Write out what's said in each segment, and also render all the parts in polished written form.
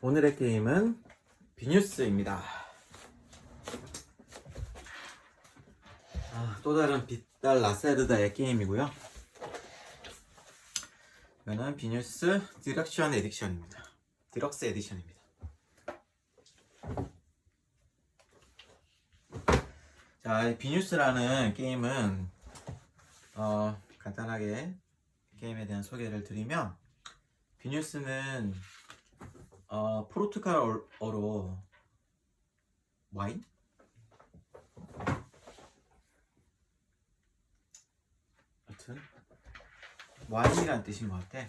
오늘의 게임은 비뉴스입니다. 또 다른 빛달 라세르다의 게임이고요. 이거는 비뉴스 디럭션 에디션입니다. 디럭스 에디션입니다. 자, 이 비뉴스라는 게임은 간단하게 게임에 대한 소개를 드리면, 비뉴스는 포르투갈어로 와인? 하여튼 와인이라는 뜻인 것 같아.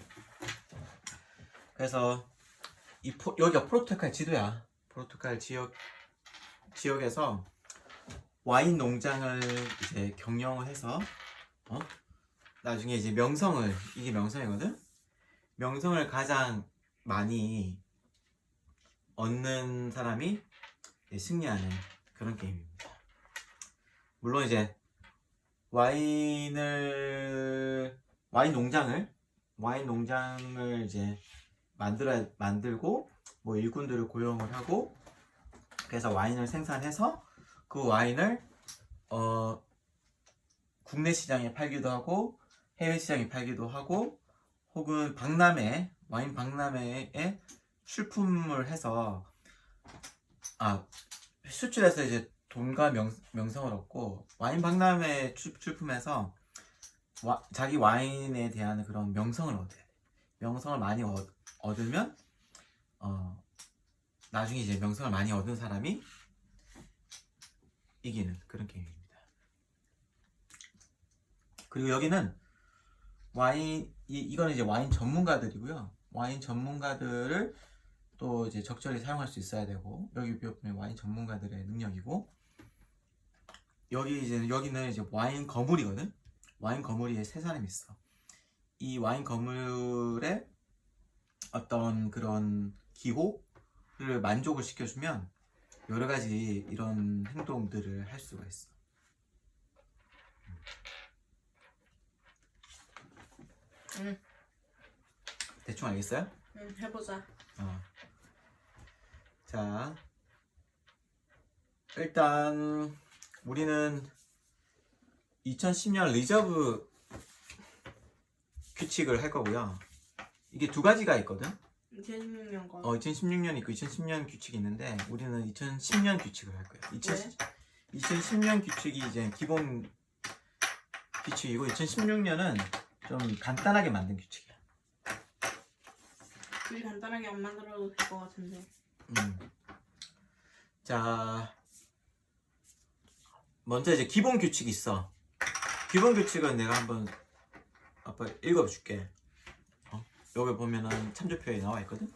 그래서 여기가 포르투갈 지도야. 포르투갈 지역에서 와인 농장을 이제 경영을 해서 나중에 이제 이게 명성이거든. 명성을 가장 많이 얻는 사람이 승리하는 그런 게임입니다. 물론 이제 와인 농장을 이제 만들고 뭐 일꾼들을 고용을 하고, 그래서 와인을 생산해서 그 와인을 국내 시장에 팔기도 하고 해외 시장에 팔기도 하고, 혹은 와인 박람회에 출품을 해서 수출해서 이제 돈과 명성을 얻고, 와인 박람회 출품해서 자기 와인에 대한 그런 명성을 얻어야 돼. 명성을 많이 얻으면 나중에 이제 명성을 많이 얻은 사람이 이기는 그런 게임입니다. 그리고 여기는 이거는 이제 와인 전문가들이고요. 와인 전문가들을 또 이제 적절히 사용할 수 있어야 되고, 여기 보면 와인 전문가들의 능력이고, 여기는 이제 와인 거물이거든. 와인 거물이에 세 사람이 있어. 이 와인 거물의 어떤 그런 기호를 만족을 시켜주면 여러 가지 이런 행동들을 할 수가 있어. 대충 알겠어요? 해보자. 자, 일단 우리는 2010년 리저브 규칙을 할 거고요. 이게 두 가지가 있거든. 2016년 거. 2016년 있고 2010년 규칙이 있는데, 우리는 2010년 규칙을 할 거예요. 왜? 2010년 규칙이 이제 기본 규칙이고, 2016년은 좀 간단하게 만든 규칙이야. 굳이 간단하게 안 만들어도 될 것 같은데. 자, 먼저 이제 기본 규칙이 있어. 기본 규칙은 내가 한번 아빠 읽어줄게. 여기 보면은 참조표에 나와 있거든.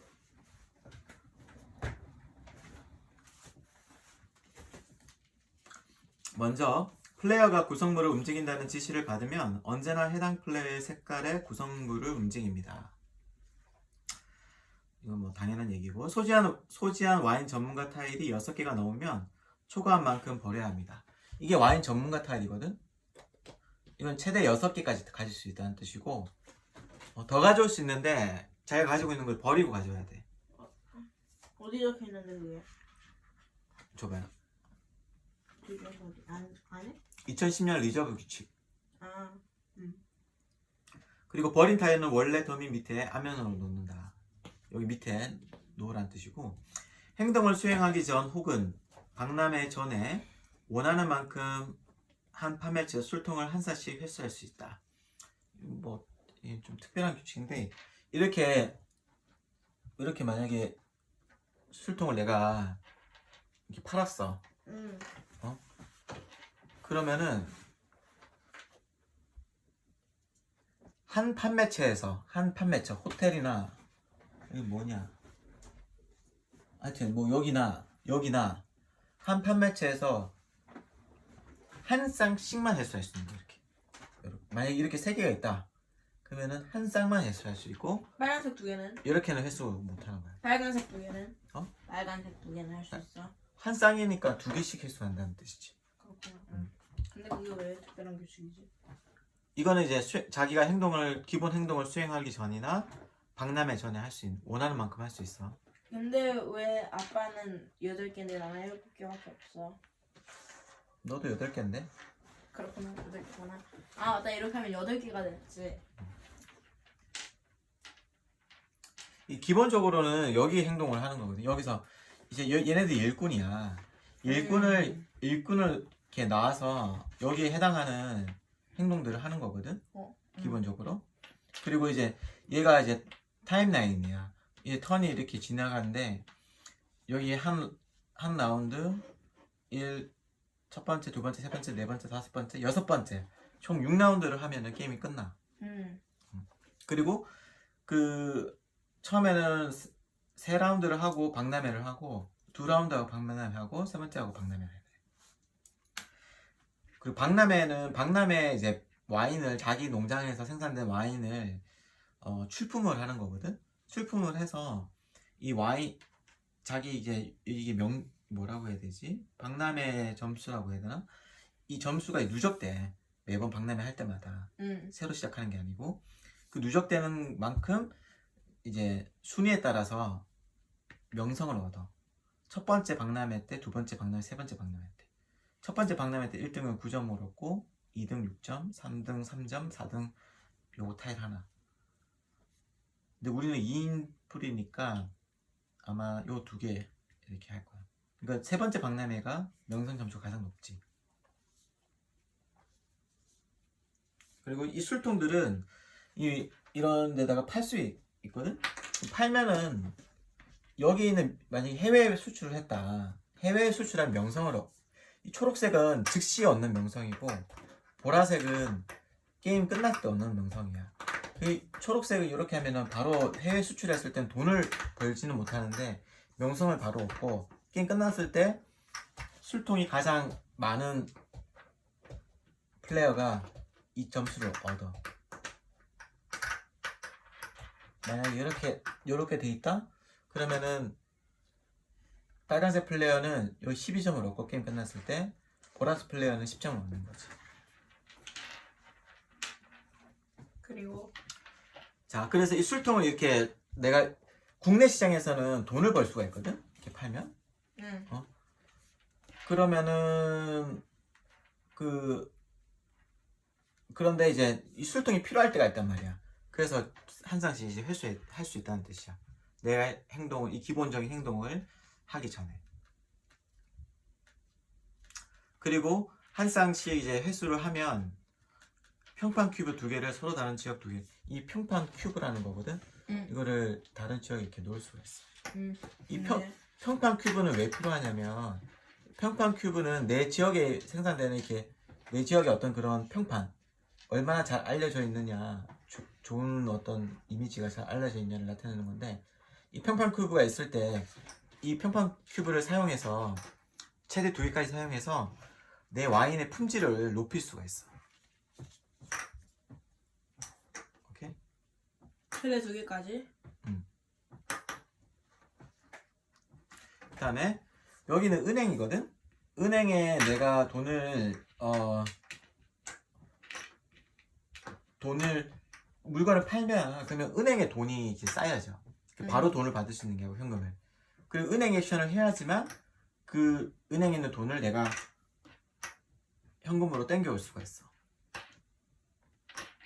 먼저, 플레이어가 구성물을 움직인다는 지시를 받으면 언제나 해당 플레이어의 색깔의 구성물을 움직입니다. 이건 뭐 당연한 얘기고, 소지한 와인 전문가 타일이 6개가 넘으면 초과한 만큼 버려야 합니다. 이게 와인 전문가 타일이거든. 이건 최대 6개까지 가질 수 있다는 뜻이고, 더 가져올 수 있는데 자기가 가지고 있는 걸 버리고 가져야 돼. 어디 적혀 있는데 그게? 줘봐요. 뒤에서 어디? 안에? 2010년 리저브 규칙. 그리고 버린 타일은 원래 더미 밑에 앞면으로 놓는다. 여기 밑에 놓으란 뜻이고, 행동을 수행하기 전 혹은 박람회 전에 원하는 만큼 한 판매처 술통을 한 샷씩 획수할 수 있다. 뭐 좀 특별한 규칙인데, 이렇게 만약에 술통을 내가 이렇게 팔았어. 그러면은 한 판매처, 호텔이나 여기 뭐냐, 하여튼 뭐 여기나 한 판매처에서 한 쌍씩만 획수할 수 있는 거야. 이렇게 만약에 이렇게 3개가 있다 그러면은 한 쌍만 획수할 수 있고, 빨간색 2개는? 이렇게는 획수 못하는 거야. 빨간색 2개는? 어? 빨간색 2개는 할 수 있어? 한 쌍이니까 2개씩 획수한다는 뜻이지. 그렇구나. 근데 그게 왜 특별한 규칙이지? 이거는 이제 자기가 기본 행동을 수행하기 전이나 박람회 전에 할 수 있는, 원하는 만큼 할 수 있어. 근데 왜 아빠는 8개인데 나는 7개밖에 없어? 너도 8개인데? 그렇구나. 8개구나. 아 맞다. 이렇게 하면 8개가 됐지. 이 기본적으로는 여기 행동을 하는 거거든. 여기서 이제 얘네들 일꾼이야. 일꾼을 이렇게 나와서 여기에 해당하는 행동들을 하는 거거든. 기본적으로. 그리고 이제 얘가 이제 타임라인이야. 이 턴이 이렇게 지나가는데 여기 한 라운드 첫 번째, 두 번째, 세 번째, 네 번째, 다섯 번째, 여섯 번째 총 6라운드를 하면은 게임이 끝나. 그리고 그 처음에는 세 라운드를 하고 박람회를 하고 두 라운드 하고 박람회 하고 세 번째 하고 박람회를 해. 그리고 박람회 이제 와인을 자기 농장에서 생산된 와인을 출품을 하는 거거든. 출품을 해서 이 와인 자기 이게 뭐라고 해야 되지? 박람회 점수라고 해야 되나? 이 점수가 누적돼. 매번 박람회 할 때마다 새로 시작하는 게 아니고 그 누적되는 만큼 이제 순위에 따라서 명성을 얻어. 첫 번째 박람회 때, 두 번째 박람회, 세 번째 박람회 때. 첫 번째 박람회 때 1등은 9점을 얻고 2등 6점, 3등 3점, 4등 요거 타일 하나. 근데 우리는 2인 풀이니까 아마 요 2개 이렇게 할 거야. 그러니까 세 번째 박람회가 명성 점수가 가장 높지. 그리고 이 술통들은 이런 데다가 팔 수 있거든? 팔면은 여기 있는 만약에 해외에 수출을 했다. 해외에 수출한 명성을 이 초록색은 즉시 얻는 명성이고 보라색은 게임 끝났을 때 얻는 명성이야. 이 초록색을 이렇게 하면은 바로 해외 수출했을 땐 돈을 벌지는 못하는데 명성을 바로 얻고 게임 끝났을 때 술통이 가장 많은 플레이어가 이 점수를 얻어. 만약에 이렇게 돼 있다? 그러면은 빨간색 플레이어는 여기 12점을 얻고 게임 끝났을 때 보라색 플레이어는 10점을 얻는 거지. 그리고 자, 그래서 이 술통을 이렇게 내가 국내 시장에서는 돈을 벌 수가 있거든? 이렇게 팔면. 그러면은 그런데 이제 이 술통이 필요할 때가 있단 말이야. 그래서 한 쌍씩 이제 회수할 수 있다는 뜻이야. 내가 이 기본적인 행동을 하기 전에. 그리고 한 쌍씩 이제 회수를 하면 평판 큐브 2개를 서로 다른 지역 2개. 이 평판 큐브라는 거거든. 이거를 다른 지역에 이렇게 놓을 수가 있어. 이 평판 큐브는 왜 필요하냐면 평판 큐브는 내 지역에 생산되는 이렇게 내 지역의 어떤 그런 평판 얼마나 잘 알려져 있느냐 좋은 어떤 이미지가 잘 알려져 있냐를 나타내는 건데 이 평판 큐브가 있을 때 이 평판 큐브를 사용해서 최대 2개까지 사용해서 내 와인의 품질을 높일 수가 있어. 오케이? 최대 2개까지? 그 다음에 여기는 은행이거든? 은행에 내가 물건을 팔면 그러면 은행에 돈이 이제 쌓여져. 바로 돈을 받을 수 있는 게 아니고 현금을. 그리고 은행 액션을 해야지만 그 은행에 있는 돈을 내가 현금으로 땡겨올 수가 있어.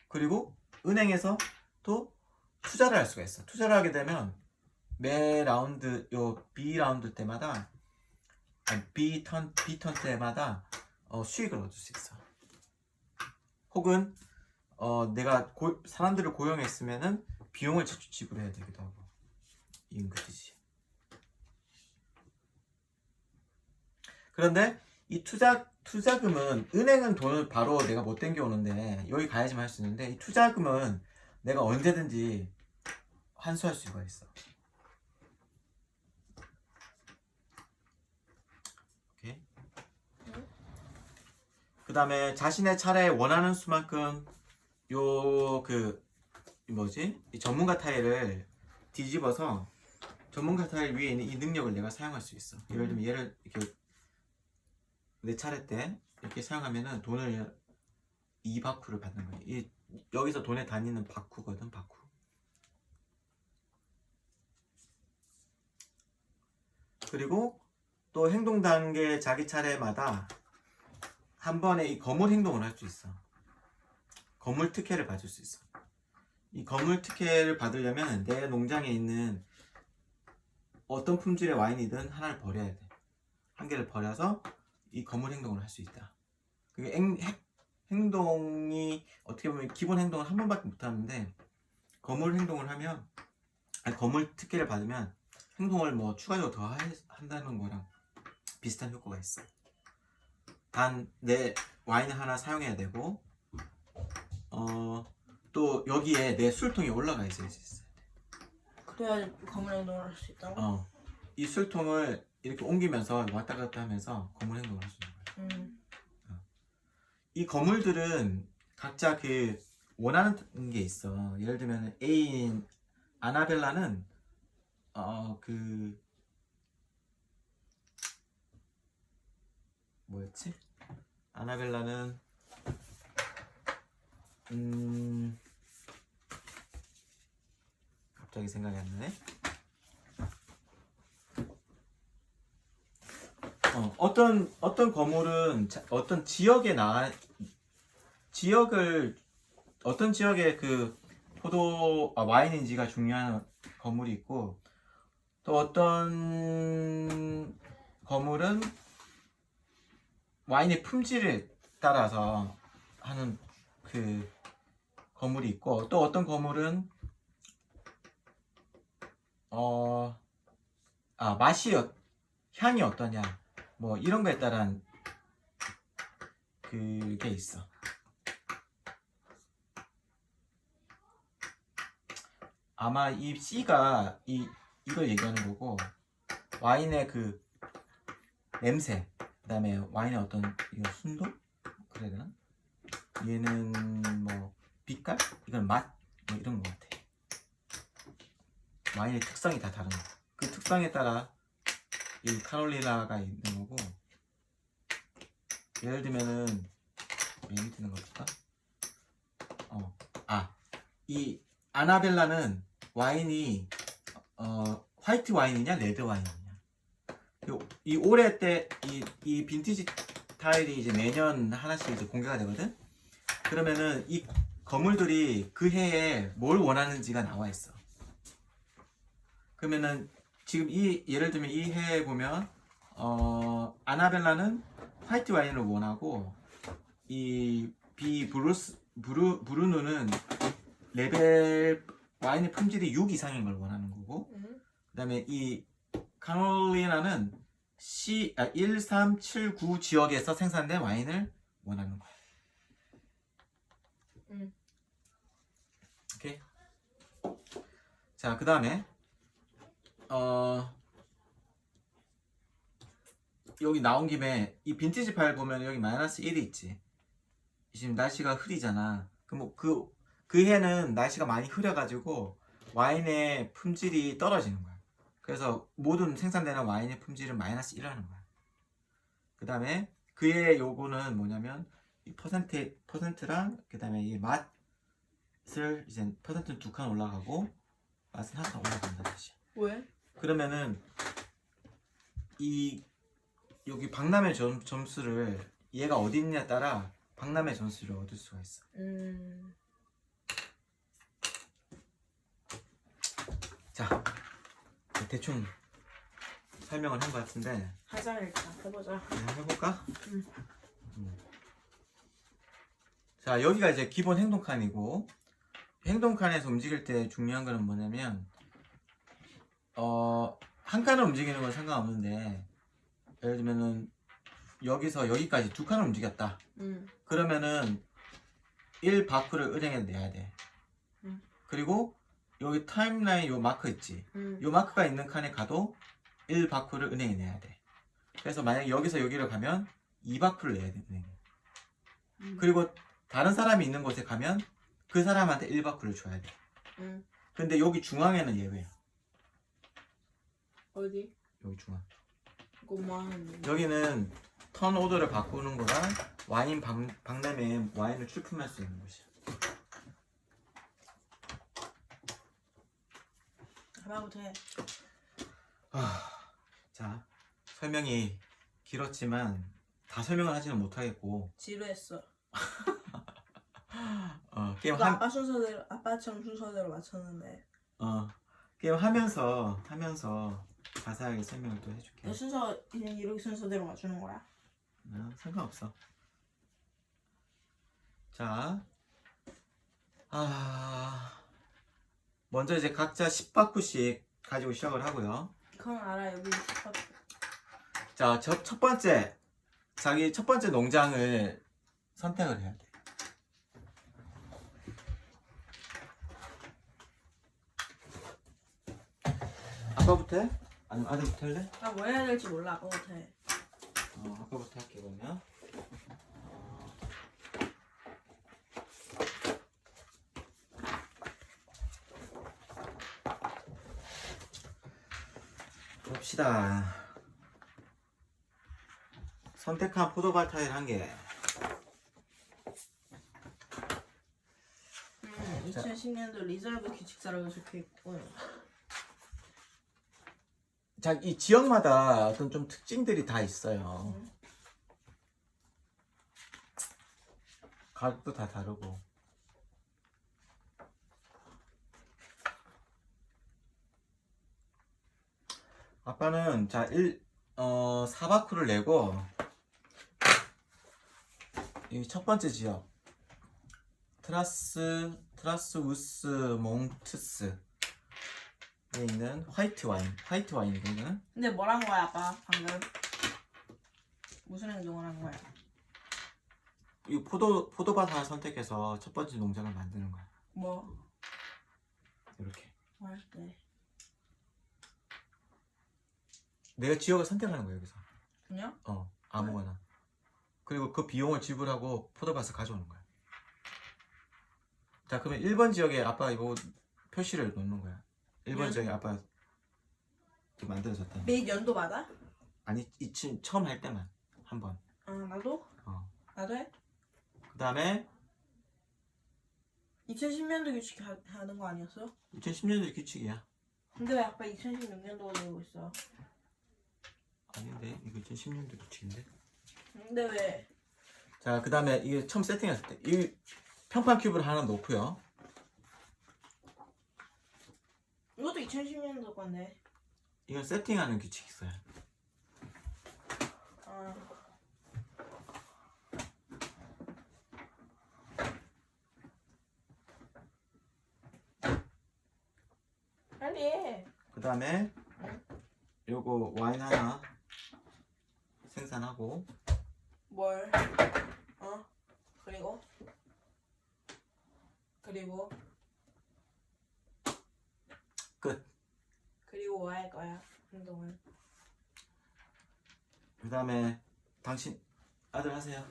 그리고 은행에서 또 투자를 할 수가 있어. 투자를 하게 되면 매 라운드 B 라운드 때마다 B 턴 때마다 수익을 얻을 수 있어. 혹은 내가 사람들을 고용했으면은 비용을 지불해야 되기도 하고 이런 것이지. 그런데 이 투자금은 은행은 돈을 바로 내가 못 땡겨오는데 여기 가야지만 할 수 있는데 이 투자금은 내가 언제든지 환수할 수가 있어. 오케이. 그 다음에 자신의 차례에 원하는 수만큼 이 전문가 타일을 뒤집어서 전문가 타일 위에 있는 이 능력을 내가 사용할 수 있어. 예를 들면 얘를 이렇게 내 차례 때 이렇게 사용하면은 돈을 2바쿠를 받는 거야. 여기서 돈의 단위는 바쿠거든, 바쿠. 그리고 또 행동 단계 자기 차례마다 한 번에 이 거물 행동을 할 수 있어. 거물 특혜를 받을 수 있어. 이 거물 특혜를 받으려면 내 농장에 있는 어떤 품질의 와인이든 하나를 버려야 돼. 한 개를 버려서 이 거물 행동을 할 수 있다. 그게 행동이 어떻게 보면 기본 행동을 한 번밖에 못 하는데 거물 행동을 하면 아니, 거물 특혜를 받으면 행동을 뭐 추가적으로 더 한다는 거랑 비슷한 효과가 있어. 단 내 와인을 하나 사용해야 되고 또 여기에 내 술통이 올라가 있어야 돼. 그래야 검은 행동을 할 수 있다고? 이 술통을 이렇게 옮기면서 왔다 갔다 하면서 거물 행동을 할 수 있는 거야. 이 거물들은 각자 그 원하는 게 있어. 예를 들면 A인 아나벨라는 그 뭐였지? 아나벨라는 갑자기 생각이 안 나네. 어떤 거물은 어떤 지역에 어떤 지역의 그 와인인지가 중요한 거물이 있고 또 어떤 거물은 와인의 품질에 따라서 하는 그 거물이 있고 또 어떤 거물은 향이 어떠냐 뭐 이런 거에 따른 그게 있어. 아마 이 C가 이걸 얘기하는 거고 와인의 그 냄새 그다음에 와인의 어떤 이거 순도 그래야 되나? 얘는 뭐 빛깔? 이건 맛? 뭐 이런 거 같아. 와인의 특성이 다 다른 거. 그 특성에 따라 이 카롤리나가 있는 거고 예를 들면은 맨 밑에 있는 거 볼까? 이 아나벨라는 와인이 화이트 와인이냐 레드 와인이냐 이 올해 때 이 빈티지 타일이 이제 매년 하나씩 이제 공개가 되거든. 그러면은 이 거물들이 그 해에 뭘 원하는지가 나와 있어. 그러면은 지금 예를 들면 이 해에 보면 아나벨라는 화이트 와인을 원하고 이 브루누는 레벨 와인의 품질이 6 이상인 걸 원하는 거고 그 다음에 이 카롤리나는 1379 지역에서 생산된 와인을 원하는 거야. 오케이. 자, 그 다음에 여기 나온 김에 이 빈티지 파일 보면 여기 마이너스 1이 있지. 지금 날씨가 흐리잖아. 그럼 그 해는 날씨가 많이 흐려가지고 와인의 품질이 떨어지는 거야. 그래서 모든 생산되는 와인의 품질은 마이너스 1하는 거야. 그 다음에 그의 요거는 뭐냐면 이 퍼센트랑 그 다음에 이 맛을 이제 퍼센트는 2칸 올라가고 맛은 1칸 올라간다 다시. 왜? 그러면은 여기 박람회 점수를 얘가 어디 있냐에 따라 박람회 점수를 얻을 수가 있어. 자, 대충 설명을 한 것 같은데 하자 일단 해보자. 해볼까? 자, 여기가 이제 기본 행동칸이고 행동칸에서 움직일 때 중요한 거는 뭐냐면 한 칸을 움직이는 건 상관없는데 예를 들면은 여기서 여기까지 2칸을 움직였다. 그러면은 1 바크를 은행에 내야 돼. 그리고 여기 타임라인 요 마크 있지. 요 마크가 있는 칸에 가도 1 바크를 은행에 내야 돼. 그래서 만약에 여기서 여기를 가면 2 바크를 내야 돼 은행에. 그리고 다른 사람이 있는 곳에 가면 그 사람한테 1 바크를 줘야 돼. 근데 여기 중앙에는 예외야. 어디? 여기 중앙. 그거 뭐 하는데? 여기는 턴 오더를 바꾸는 거랑 와인 박람회에 와인을 출품할 수 있는 곳이야. 하나부터 해. 자, 설명이 길었지만 다 설명을 하지는 못하겠고 지루했어. 게임 이거 아빠 순서대로 아빠처럼 순서대로 맞췄는데. 게임 하면서 자세하게 설명을 또 해줄게. 너 순서 그냥 이렇게 순서대로 맞추는 거야? 상관없어. 자, 먼저 이제 각자 10바퀴씩 가지고 시작을 하고요. 그건 알아. 여기 자, 첫 번째 자기 첫 번째 농장을 선택을 해야 돼. 아빠부터 해? 아니면 아들부터 할래? 나뭐 해야 될지 몰라. 아빠 못해. 아빠부터 할게 그러면. 봅시다. 선택한 포도밭 타일 1개. 2010년도 리저브 규칙사라고 적혀있고. 자, 이 지역마다 어떤 좀 특징들이 다 있어요. 가격도 다 다르고. 아빠는 자, 4바퀴를 내고 이 첫 번째 지역 트라스우스 몽트스에 있는 화이트 와인이거든. 근데 뭘 한 거야 아빠 방금? 무슨 행동을 한 거야? 이 포도밭 하나 선택해서 첫 번째 농장을 만드는 거야. 뭐? 이렇게. 뭐 할 때? 내가 지역을 선택하는 거야 여기서. 그냥? 아무거나. 그리고 그 비용을 지불하고 포도밭을 가져오는 거야. 자, 그러면 1번 지역에 아빠가 이거 표시를 놓는 거야. 1번 지역에 아빠가 이렇게 만들어졌다. 매 연도마다? 아니, 처음 할 때만 한 번. 나도? 나도 해? 그 다음에 2010년도 규칙 하는 거 아니었어? 2010년도 규칙이야. 근데 왜 아빠 2016년도가 되고 있어? 아닌데, 이거 2010년도 규칙인데. 근데 왜? 자, 그 다음에 이게 처음 세팅했을 때 이 평판 큐브를 하나 놓고요. 이것도 2010년도 건데. 이건 세팅하는 규칙이 있어요. 빨리 해. 그 다음에 요거 와인 하나 생산하고. 뭘? 그리고 끝. 그리고 뭐 할 거야? 운동은? 그 다음에 당신 아들 하세요.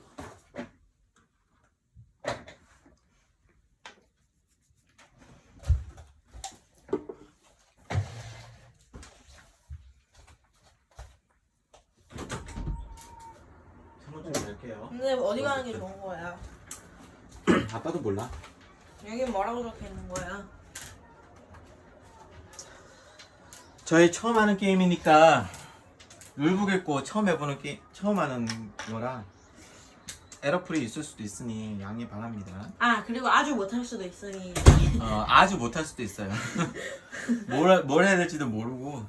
선물 좀 낼게요. 근데 어디 가는 게 좋은 거야? 아빠도 몰라. 여기 뭐라고 적혀 있는 거야? 저희 처음 하는 게임이니까 룰북 읽고 처음 해보는 게임, 처음 하는 거라 에러풀이 있을 수도 있으니 양해 바랍니다. 그리고 아주 못할 수도 있으니. 아주 못할 수도 있어요. 뭘 해야 될지도 모르고.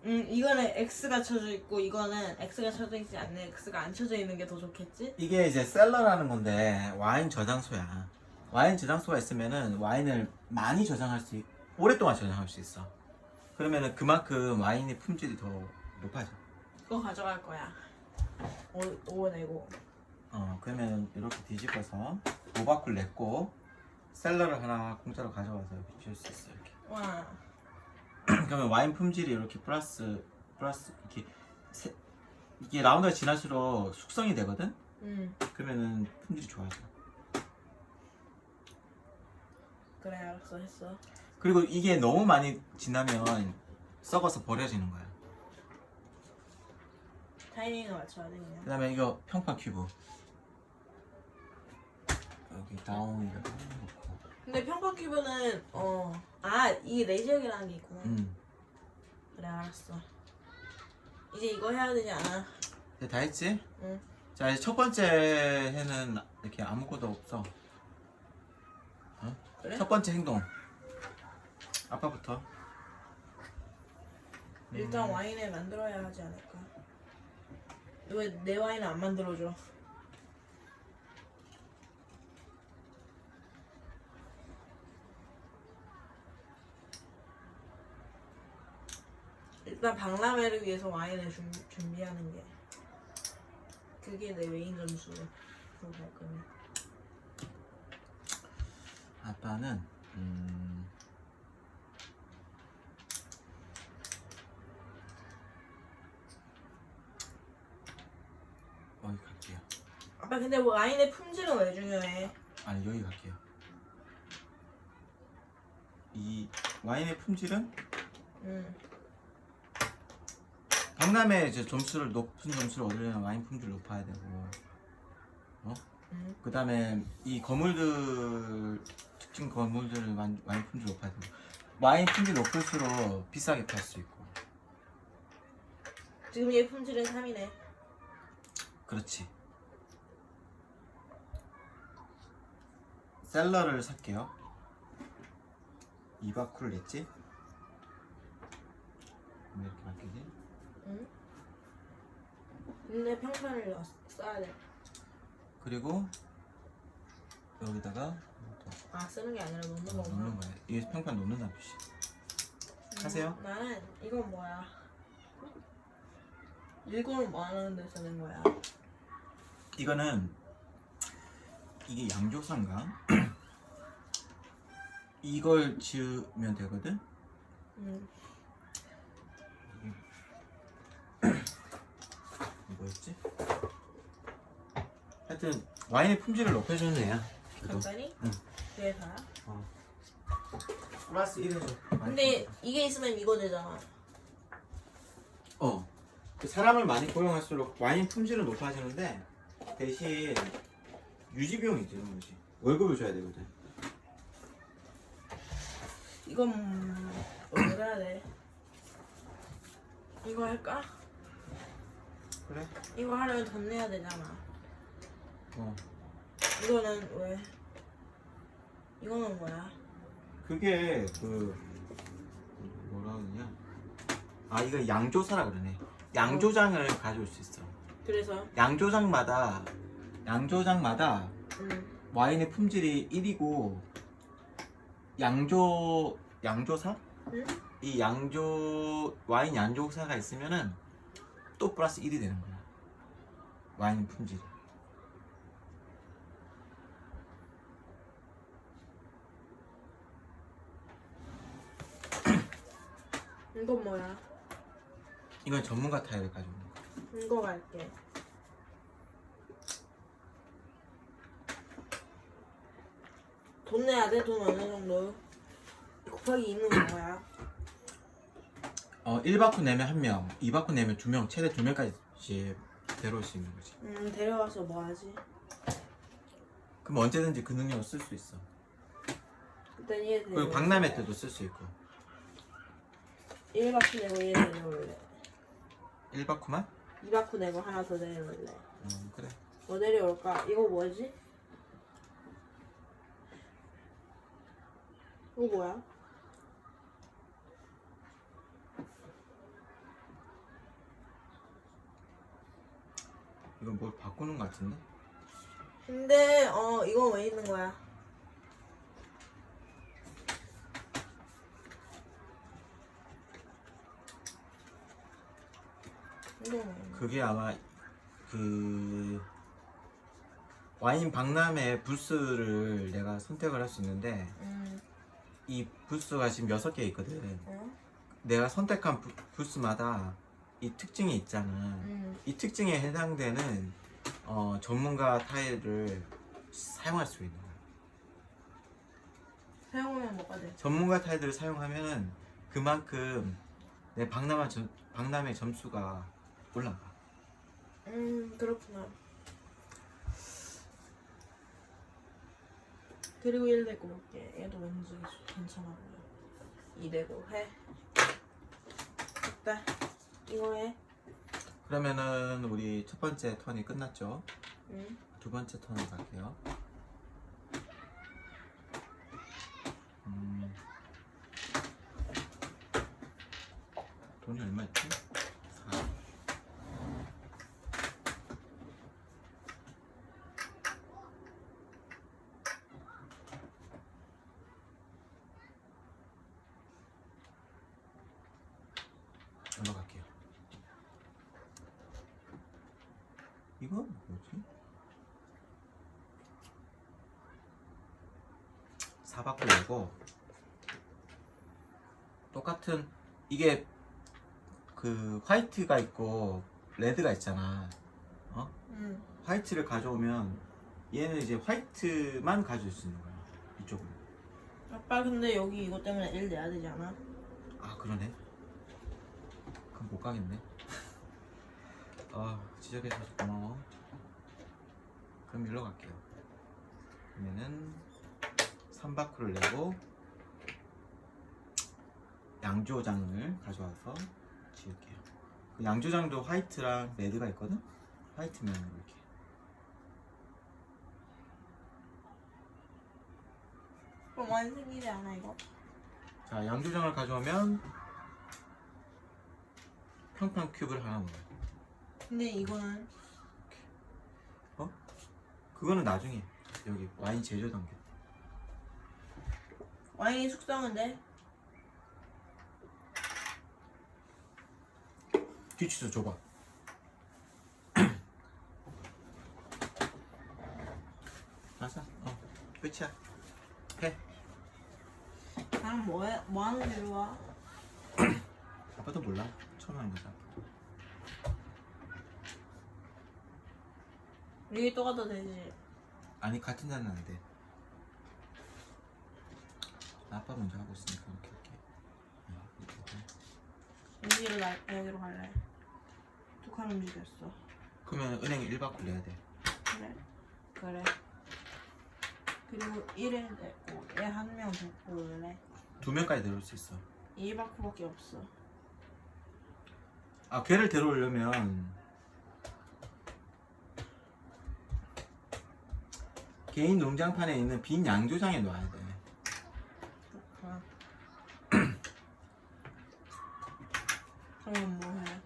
이거는 X가 쳐져 있고 이거는 X가 쳐져 있지 않는 X가 안 쳐져 있는 게 더 좋겠지? 이게 이제 셀러라는 건데 와인 저장소야. 와인 저장소가 있으면은 와인을 많이 저장할 수 오랫동안 저장할 수 있어. 그러면은 그만큼 와인의 품질이 더 높아져. 그거 가져갈 거야. 오 내고. 그러면 이렇게 뒤집어서 5바퀴 냈고 셀러를 하나 공짜로 가져와서 비출 수 있어 이렇게. 와. 그러면 와인 품질이 이렇게 플러스 이렇게 이게 라운드가 지날수록 숙성이 되거든. 그러면은 품질이 좋아져. 그래 알았어 했어. 그리고 이게 너무 많이 지나면 썩어서 버려지는 거야. 타이밍을 맞춰야 돼 그냥. 그 다음에 이거 평판 큐브 여기 다운 이렇게 놓고. 근데 평판 큐브는 이게 레이저기라는 게 있구나. 음. 그래 그래 알았어. 이제 이거 해야 되지 않아? 이제 다 했지? 응. 자 이제 첫 번째 해는 이렇게 아무것도 없어. 어? 그래? 첫 번째 행동. 아빠부터. 일단 와인을 만들어야 하지 않을까? 왜 내 와인을 안 만들어줘? 일단 박람회를 위해서 와인을 준비하는 게 그게 내 메인 점수로 갈 거네. 아빠는 여기 갈게요. 아빠 근데 와인의 품질은 왜 중요해? 아니 여기 갈게요. 이 와인의 품질은 응. 박람회 이제 높은 점수를 얻으려면 와인 품질 높아야 되고, 응. 그 다음에 이 거물들 특징 거물들을 와인 품질 높아야 되고, 와인 품질 높을수록 비싸게 팔 수 있고. 지금 얘 품질은 3이네. 그렇지. 셀러를 살게요. 2바쿠를 냈지? 왜 이렇게 바뀌지? 응? 근데 평판을 써야 돼. 그리고 여기다가 아 쓰는 게 아니라 놓는 또 거구나. 놓는 거야. 이게 평판 놓는다는 뜻이. 하세요. 나는 이건 뭐야? 이거는 뭐 하는 데 쓰는 거야? 이거는 이게 양조상가? 이걸 지으면 되거든? 응. 뭐였지? 하여튼 와인의 품질을 높여주는 애야. 그래도. 간단히? 응. 그래서야? 플러스 1해줘. 근데 이게 있으면 이거 되잖아. 그 사람을 많이 고용할수록 와인 품질은 높아지는데 대신 유지 비용이 드는 거지. 월급을 줘야 되거든. 이건 뭘 해야 돼? 이거 할까? 그래? 이거 하려면 돈 내야 되잖아. 어. 이거는 왜? 이거는 뭐야? 그게 그 뭐라 그러냐? 아 이거 양조사라 그러네. 양조장을 가져올 수 있어. 그래서? 양조장마다 응. 와인의 품질이 1이고 양조사? 응? 이 와인 양조사가 있으면은 또 플러스 1이 되는 거야. 와인 품질이. 이건 뭐야? 이건 전문가 타일을 가져오는 거야. 이거 갈게. 돈 내야 돼? 돈 어느 정도? 곱하기 있는 건 뭐야? 1바쿠 내면 1명, 2바쿠 내면 2명, 최대 2명까지 데려올 수 있는 거지. 데려와서 뭐 하지? 그럼 언제든지 그 능력을 쓸 수 있어. 일단 얘 데려올래. 그리고 박람회 때도 쓸 수 있고. 1바쿠 내고 얘 데려올래. 1바쿠만? 2바쿠 내고 하나 더 데려올래. 그래. 뭐 데려올까? 이거 뭐지? 이거 뭐야? 이건 뭘 바꾸는 거 같은데? 근데 이건 왜 있는 거야? 이건 왜 있는 거야? 그게 아마 그 와인 박람회 부스를 내가 선택을 할 수 있는데 이 부스가 지금 6개 있거든. 내가 선택한 부스마다 이 특징이 있잖아. 이 특징에 해당되는 전문가 타일을 사용할 수 있는 거야. 사용하면 뭐가 돼? 전문가 타일들을 사용하면 그만큼 내 박람회 점수가 올라가. 그렇구나. 그리고 1 내고 볼게. 얘도 왠지 괜찮아 보여. 2 내고 해. 됐다. 이거 해. 그러면은 우리 첫 번째 턴이 끝났죠? 응. 두 번째 턴으로 갈게요. 돈이 얼마였지? 4. 올라갈게요. 이건 뭐지? 4바퀴 내고 똑같은 이게 그 화이트가 있고 레드가 있잖아. 어? 응. 화이트를 가져오면 얘는 이제 화이트만 가져올 수 있는 거야. 이쪽은. 아빠 근데 여기 이거 때문에 1 내야 되지 않아? 아 그러네. 그럼 못 가겠네. 아 지적해줘서 고마워. 그럼 일로 갈게요. 그러면은 3바퀴를 내고 양조장을 가져와서 지을게요. 그 양조장도 화이트랑 레드가 있거든? 화이트면 이렇게. 그럼 많이 생기지 않아 이거? 자, 양조장을 가져오면 평평 큐브를 하나 넣어요. 근데 이거는 그거는 나중에 여기 와인 제조 단계. 와인이 숙성인데 뒤치도 줘봐. 알았어? 끝이야. 해. 나는 뭐 하는 게 좋아? 아빠도 몰라. 처음 하는 거잖아. 여기 또 가도 되지. 아니 같은 자는 안 돼. 아빠 먼저 하고 있으니까 이렇게 할게. 여기로 여기로 갈래. 두 칸 움직였어. 그러면 은행에 1바퀴 내야 돼. 그래. 그래. 그리고 1을 내고 얘 한 명 데리고 올래. 2명까지 데려올 수 있어. 2바퀴밖에 없어. 아 걔를 데려오려면 개인 농장판에 있는 빈 양조장에 놔야 돼. 그렇구나. 그럼 뭐 해?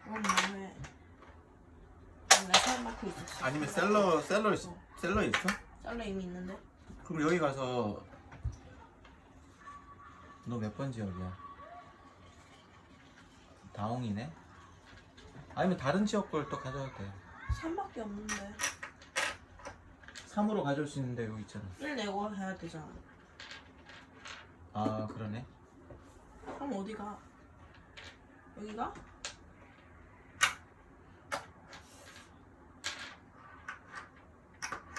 그럼 뭐 해? 나 사람 맡고 있었어. 아니면 셀러 있어? 셀러 이미 있는데? 그럼 여기 가서 너 몇 번 지역이야? 다홍이네? 아니면 다른 지역 걸 또 가져도 돼. 3밖에 없는데. 3으로 가져올 수 있는데 여기 있잖아. 1 내고 해야 되잖아. 아 그러네. 그럼 어디가? 여기가?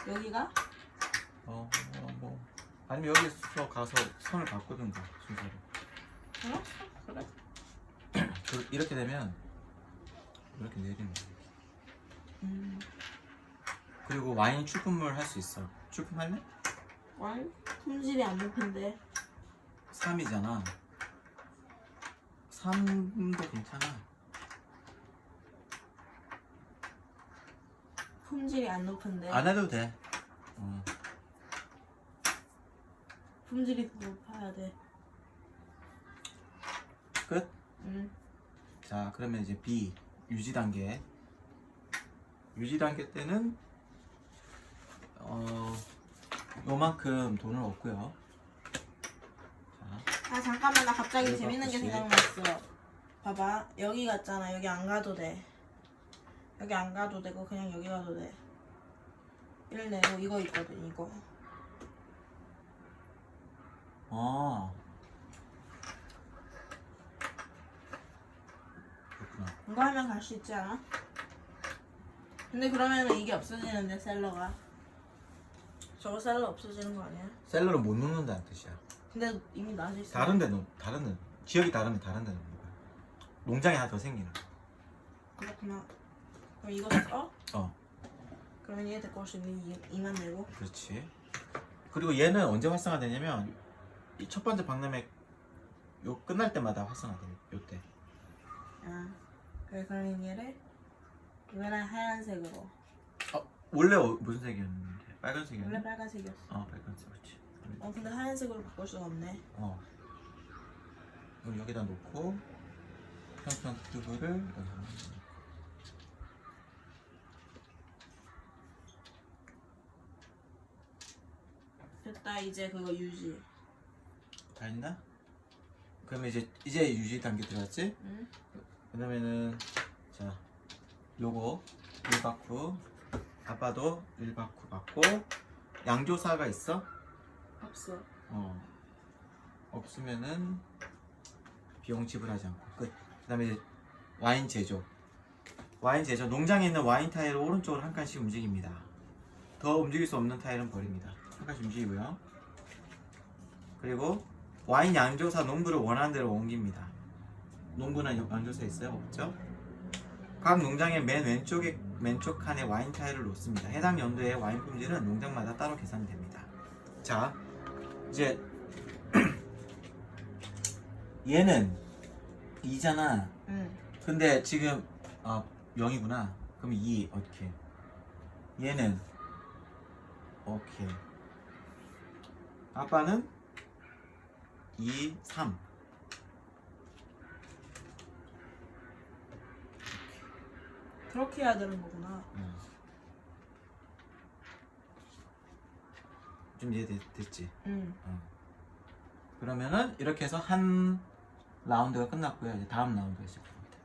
여기가? 뭐 아니면 여기서 가서 선을 바꾸든가 순서를. 알았어. 그래. 이렇게 되면 이렇게 내리는 거야. 그리고 와인 출품을 할 수 있어. 출품할래? 와인? 품질이 안 높은데. 3이잖아. 3도 괜찮아. 품질이 안 높은데. 안 해도 돼. 품질이 더 높아야 돼. 끝? 응. 자 그러면 이제 B 유지 단계. 유지 단계 때는 요만큼 돈을 얻고요. 자, 아 잠깐만 나 갑자기 이거 재밌는 게 혹시- 생각났어. 봐봐 여기 갔잖아. 여기 안 가도 돼. 여기 안 가도 되고 그냥 여기 가도 돼. 1 내고 이거 있거든 이거. 그렇구나. 이거 하면 갈 수 있지 않아? 근데 그러면은 이게 없어지는데 셀러가. 저거 셀러 없어지는 거 아니야? 셀러를 못 넣는다는 뜻이야. 근데 이미 나져 있어. 다른 데는 지역이 다르면 다른 데는 넣는 거야. 농장이 하나 더 생기는 거야. 그렇구나. 그럼 이거 써? 어 그러면 얘 데리고 올 수 있는 2만 내고. 그렇지. 그리고 얘는 언제 활성화되냐면 이 첫 번째 박람회 요 끝날 때마다 활성화돼요. 요때. 아, 그래 그럼 얘를 이거랑 하얀색으로. 원래 무슨 색이었는데? 빨간색이었나? 원래 빨간색이었어. 빨간색 그렇지. 근데 하얀색으로 바꿀 수가 없네. 그럼 여기다 놓고 평평 튜브를 여기다 놓고. 됐다. 이제 그거 유지. 다 했나? 그러면 이제 유지 단계 들어갔지? 응? 그다음에는 자 요거 일바쿠 아빠도 일바쿠 받고 양조사가 있어? 없어. 없으면은 비용 지불하지 않고 끝. 그다음에 이제 와인 제조. 농장에 있는 와인 타일을 오른쪽으로 한 칸씩 움직입니다. 더 움직일 수 없는 타일은 버립니다. 한 칸씩 움직이고요. 그리고 와인 양조사 농부를 원하는 대로 옮깁니다. 농부는 양조사 있어요? 없죠? 각 농장의 맨 왼쪽 칸에 와인 타일을 놓습니다. 해당 연도의 와인 품질은 농장마다 따로 계산됩니다. 자, 이제 얘는 2잖아. 응. 근데 지금 0이구나. 그럼 2 어떻게? 얘는 오케이. 아빠는 2, 3. 그렇게 해야 되는 거구나. 좀 이해됐지? 응. 그러면은 이렇게 해서 한 라운드가 끝났고요. 이제 다음 라운드가 시작됩니다.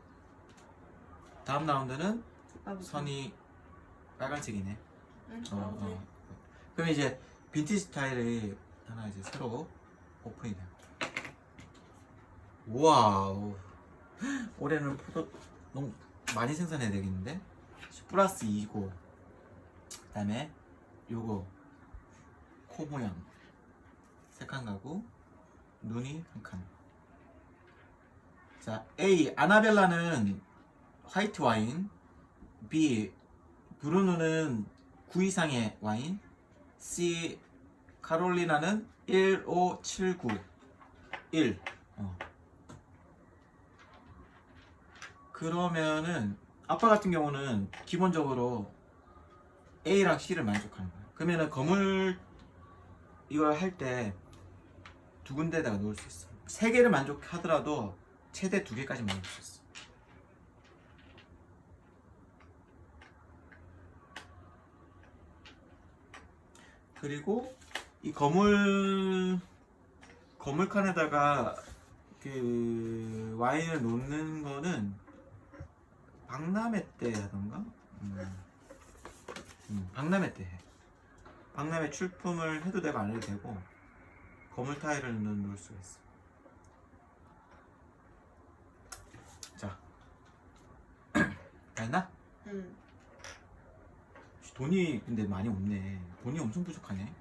다음 라운드는 선이 빨간색이네. 응. 그럼 이제 빈티지 스타일이 하나 이제 새로 오픈이 돼요. 와우. 올해는 포도 너무 많이 생산해야 되겠는데? 10 플러스 2고 그 다음에 요거 코 모양 3칸 가고 눈이 1칸. 자, A 아나벨라는 화이트 와인, B 브루노는 9 이상의 와인, C 카롤리나는 1579 1. 그러면은 아빠 같은 경우는 기본적으로 A랑 C를 만족하는 거예요. 그러면은 거물 이걸 할 때 두 군데다가 놓을 수 있어. 3개를 만족하더라도 최대 2개까지만 놓을 수 있어. 그리고 이 거물 칸에다가 그 와인을 놓는 거는 박람회 때 하던가? 박람회 때 해. 박람회 출품을 해도 되고 안 해도 되고 거물 타일을 놓을 수가 있어. 자, 다 했나? 응. 돈이 근데 많이 없네. 돈이 엄청 부족하네.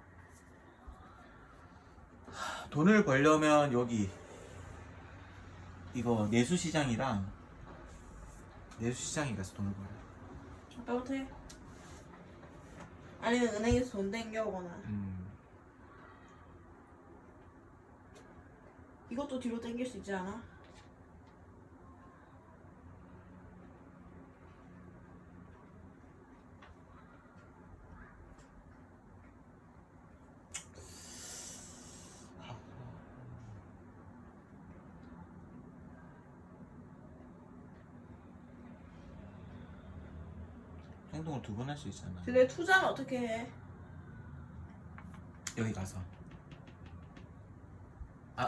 돈을 벌려면 여기 이거 내수시장이랑 내수시장에 가서 돈을 벌어. 아빠부터 해. 아니면 은행에서 돈 땡겨오거나. 이것도 뒤로 땡길 수 있지 않아? 행동을 2번 할 수 있잖아. 근데 투자는 어떻게 해? 여기 가서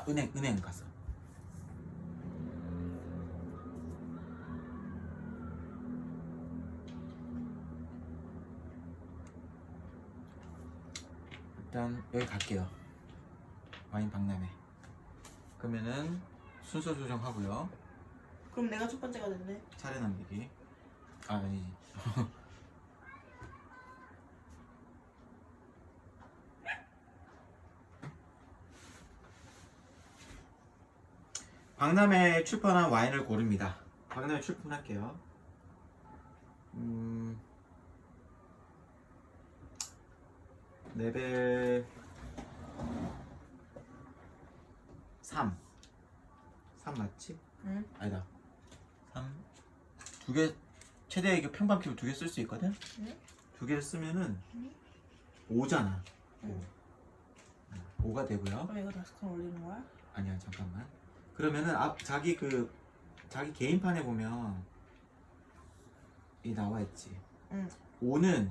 은행 가서 일단 여기 갈게요. 와인 박람회. 그러면은 순서 조정하고요. 그럼 내가 첫 번째가 됐네. 차례 남기기. 아니지. 박람회 출판한 와인을 고릅니다. 박람회 출품할게요. 레벨 3 맞지? 응? 아니다 3 두 개 최대 이게 평방 큐브 두 개 쓸 수 있거든? 응? 두 개를 쓰면은 응? 5잖아 응. 5가 되고요. 그럼 이거 다섯 칸 올리는 거야? 아니야 잠깐만. 그러면은 자기 자기 개인판에 보면 이 나와 있지. 응. 5는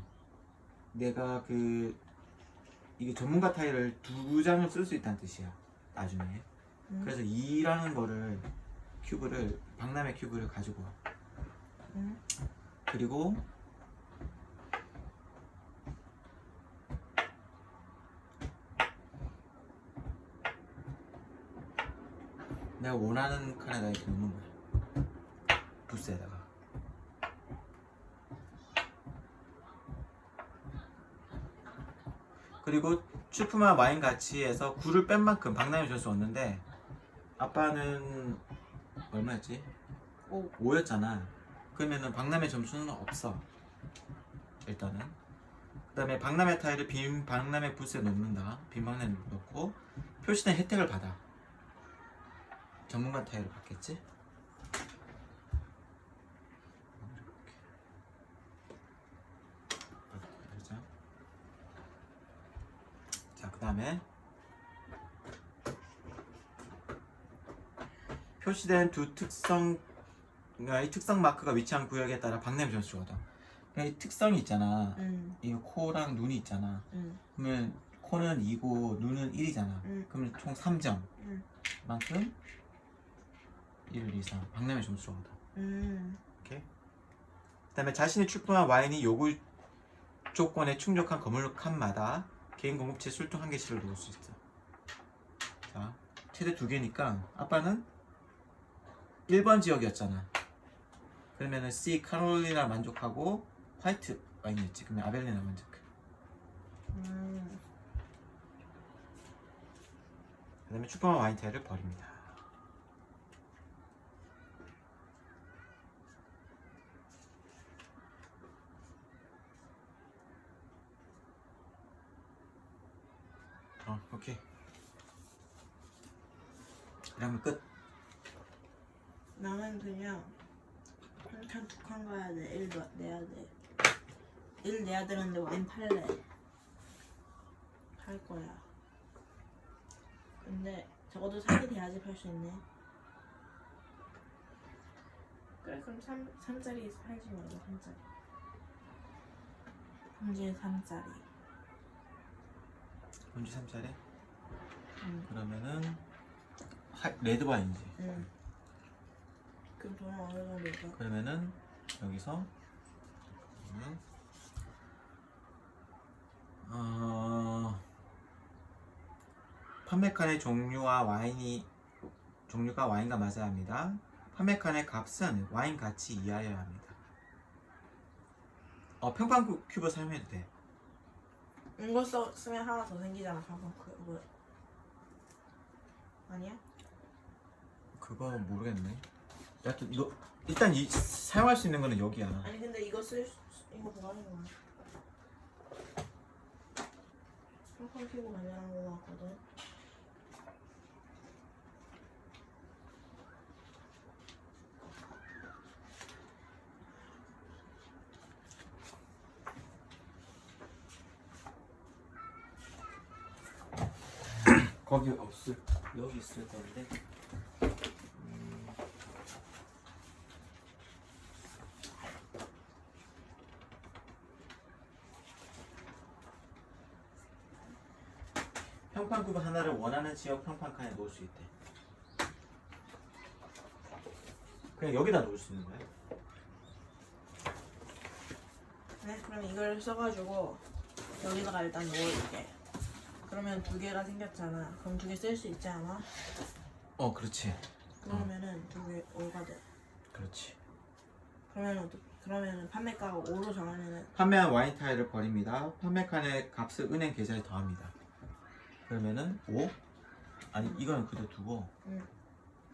내가 이게 전문가 타일을 두 장을 쓸 수 있다는 뜻이야. 나중에. 응? 그래서 2라는 거를 큐브를 박람회 큐브를 가지고 와. 응? 그리고 내가 원하는 칸에다 이렇게 놓는 거야. 부스에다가. 그리고 슈프마 와인 가치에서 9를 뺀 만큼 박람회 점수 얻는데 아빠는 얼마였지? 5. 5였잖아. 그러면은 박람회 점수는 없어. 일단은. 그 다음에 박람회 타일을 빈 박람회 부스에 놓는다. 빈 박람회에 놓고 표시된 혜택을 받아. 전문가 타일을 받겠지? 자, 그 다음에 표시된 두 특성, 그러니까 이 특성 마크가 위치한 구역에 따라 박람회 점수를 얻어. 그러니까 이 특성이 있잖아. 응. 이 코랑 눈이 있잖아. 응. 그러면 코는 2고 눈은 1이잖아. 응. 그러면 총 3점 응. 만큼 1, 2, 3 박람회 점수를 얻어. 오케이? 그 다음에 자신이 출품한 와인이 요구 조건에 충족한 건물 칸마다 개인 공급체 술통 1개씩을 놓을 수 있어. 자, 최대 2개니까 아빠는 1번 지역이었잖아. 그러면은 C 카롤리나 만족하고 화이트 와인이었지. 그러면 아벨리나 만족해. 그 다음에 출품한 와인 타일을 버립니다. 오케이. 그러면 끝. 나는 그냥 한 칸 두 칸 가야 돼. 1 내야 돼. 1 내야 되는데 와인 팔래. 팔 거야. 근데 적어도 3이 돼야지 팔 수 있네. 그래 그럼 3짜리 팔지 말고 3짜리. 봉지에 3짜리. 본지 3짜리? 응. 그러면은 레드 와인이지. 응. 그럼 돈은 어느 정도 들까? 그러면은 여기서 판매칸의 종류가 와인과 맞아야 합니다. 판매칸의 값은 와인 가치 이하여야 합니다. 평판 큐브 사용해도 돼. 이거 쓰면 하나 더 생기잖아. 방금 그거 아니야? 그거 모르겠네. 여하튼 일단 사용할 수 있는 거는 여기야. 아니 근데 이거 이거 뭐 하는 거야? 평판 피고 관련한 거 같거든. 거기 여기 있을 건데. 평판 큐브 하나를 원하는 지역 평판칸에 놓을 수 있대. 그냥 여기다 놓을 수 있는 거야. 네, 그럼 이걸 써가지고 여기다가 일단 넣어줄게. 그러면 두 개가 생겼잖아. 그럼 두 개 쓸 수 있지 않아? 그렇지. 그러면은 두 개 5가 돼. 그렇지. 그러면은 판매가가 5로 정하면은 판매한 와인 타일을 버립니다. 판매칸의 값을 은행 계좌에 더합니다. 그러면은 5? 아니 이거는 그대로 두고 응.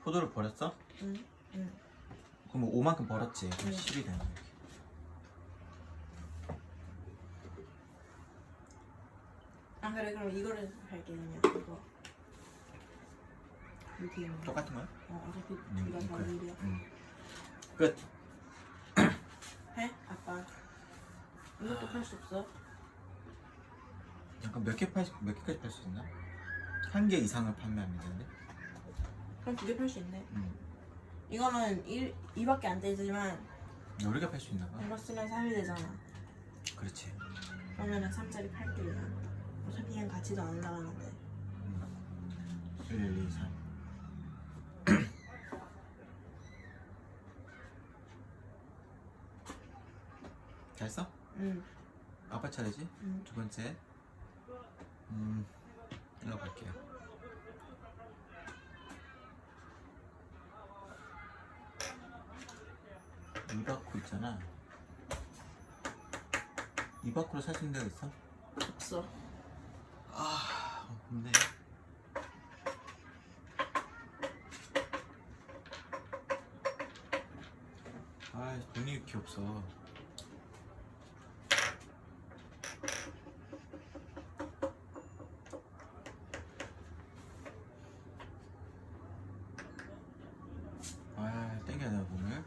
포도를 버렸어? 응. 응. 그럼 5만큼 벌었지. 그럼 응. 10이 되는 거지. 아 그래 그럼 이거를 할게 그냥 이거. 밑에 있는 거. 똑같은 거야? 어차피 둘 다 그래. 별일이야. 끝. 해? 아빠. 이것도 팔 수 없어? 잠깐 몇 개까지 팔 수 있나? 한 개 이상을 판매하면 되는데. 그럼 2개 팔 수 있네. 응. 이거는 2밖에 안 되지만 여러 개 팔 수 있나 봐. 이거 쓰면 3이 되잖아. 그렇지. 그러면은 3짜리 팔게요. 어차피 그냥 가치도 안 올라가는데. 1, 2, 3. 잘했어? 응. 아빠 차례지? 응. 두 번째. 일로 갈게요. 이바쿠 있잖아. 이바쿠로 살 수 있는 데가 있어? 없어. 아, 없네. 아, 돈이 이렇게 없어. 아, 땡겨야 되나 오늘?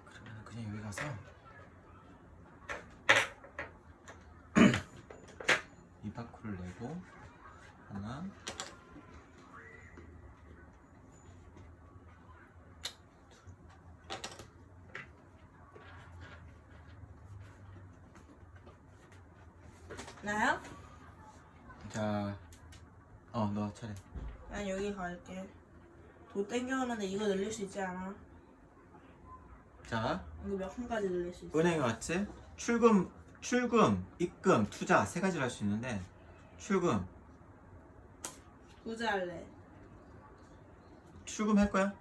그러면 그냥 여기 가서 이바쿠를 내고 하나, 나요? 자, 너 차례. 난 여기 갈게. 도 땡겨오는데 이거 늘릴 수 있지 않아? 자, 이거 몇 칸까지 늘릴 수 있어? 은행에 왔지? 출금, 입금, 투자 세 가지를 할 수 있는데 출금, 투자할래. 출금할 거야?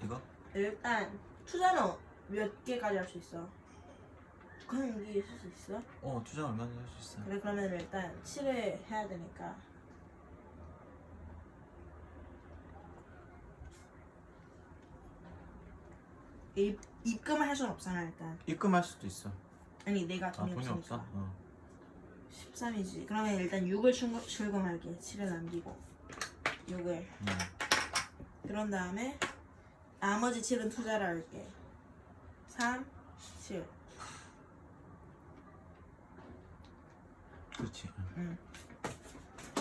이거? 일단 투자는 몇 개까지 할 수 있어? 그냥 여기 있을 수 있어? 투자 얼마나 할 수 있어? 그래 그러면 일단 7을 해야 되니까 입금을 할 수는 없잖아 일단. 입금할 수도 있어. 아니 내가 돈이 돈이 없으니까. 없어? 13이지. 그러면 일단 6을 출금할게. 7을 남기고 6을. 그런 다음에 나머지 7은 투자를 할게. 3, 7. 그렇지. 응.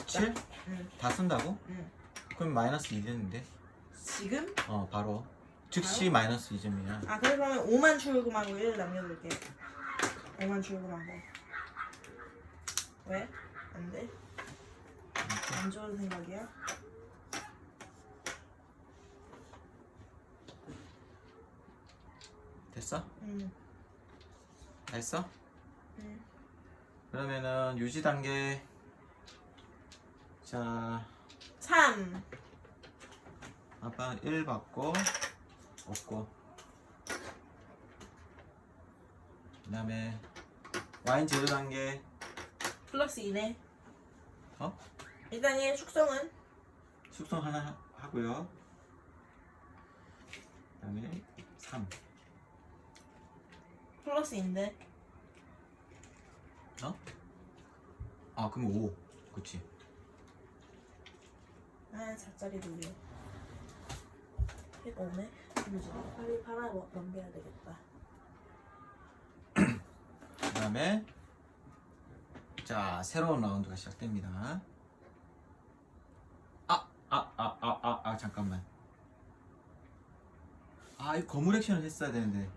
7? 응. 다 쓴다고? 응. 그럼 마이너스 2 되는데? 지금? 바로. 즉시 마이너스 2점이야. 아 그래 그러면 5만 출금하고 1을 남겨둘게. 5만 출금하고. 왜? 안 돼? 안 좋은 생각이야? 됐어? 응. 다 했어? 응. 그러면은 유지 단계. 자, 3. 아빠 1 받고 없고. 그 다음에 와인 제조 단계. 플러스 2네. 어? 일단 얘 숙성은? 숙성 하나 하고요. 그 다음에 3. 플러스 2인데. 그럼 5. 그치. 아 4짜리 돌려. 15네? 그러지. 빨리 팔아 넘겨야 되겠다. 그 다음에 자, 새로운 라운드가 시작됩니다. 잠깐만. 이 거물 액션을 했어야 되는데.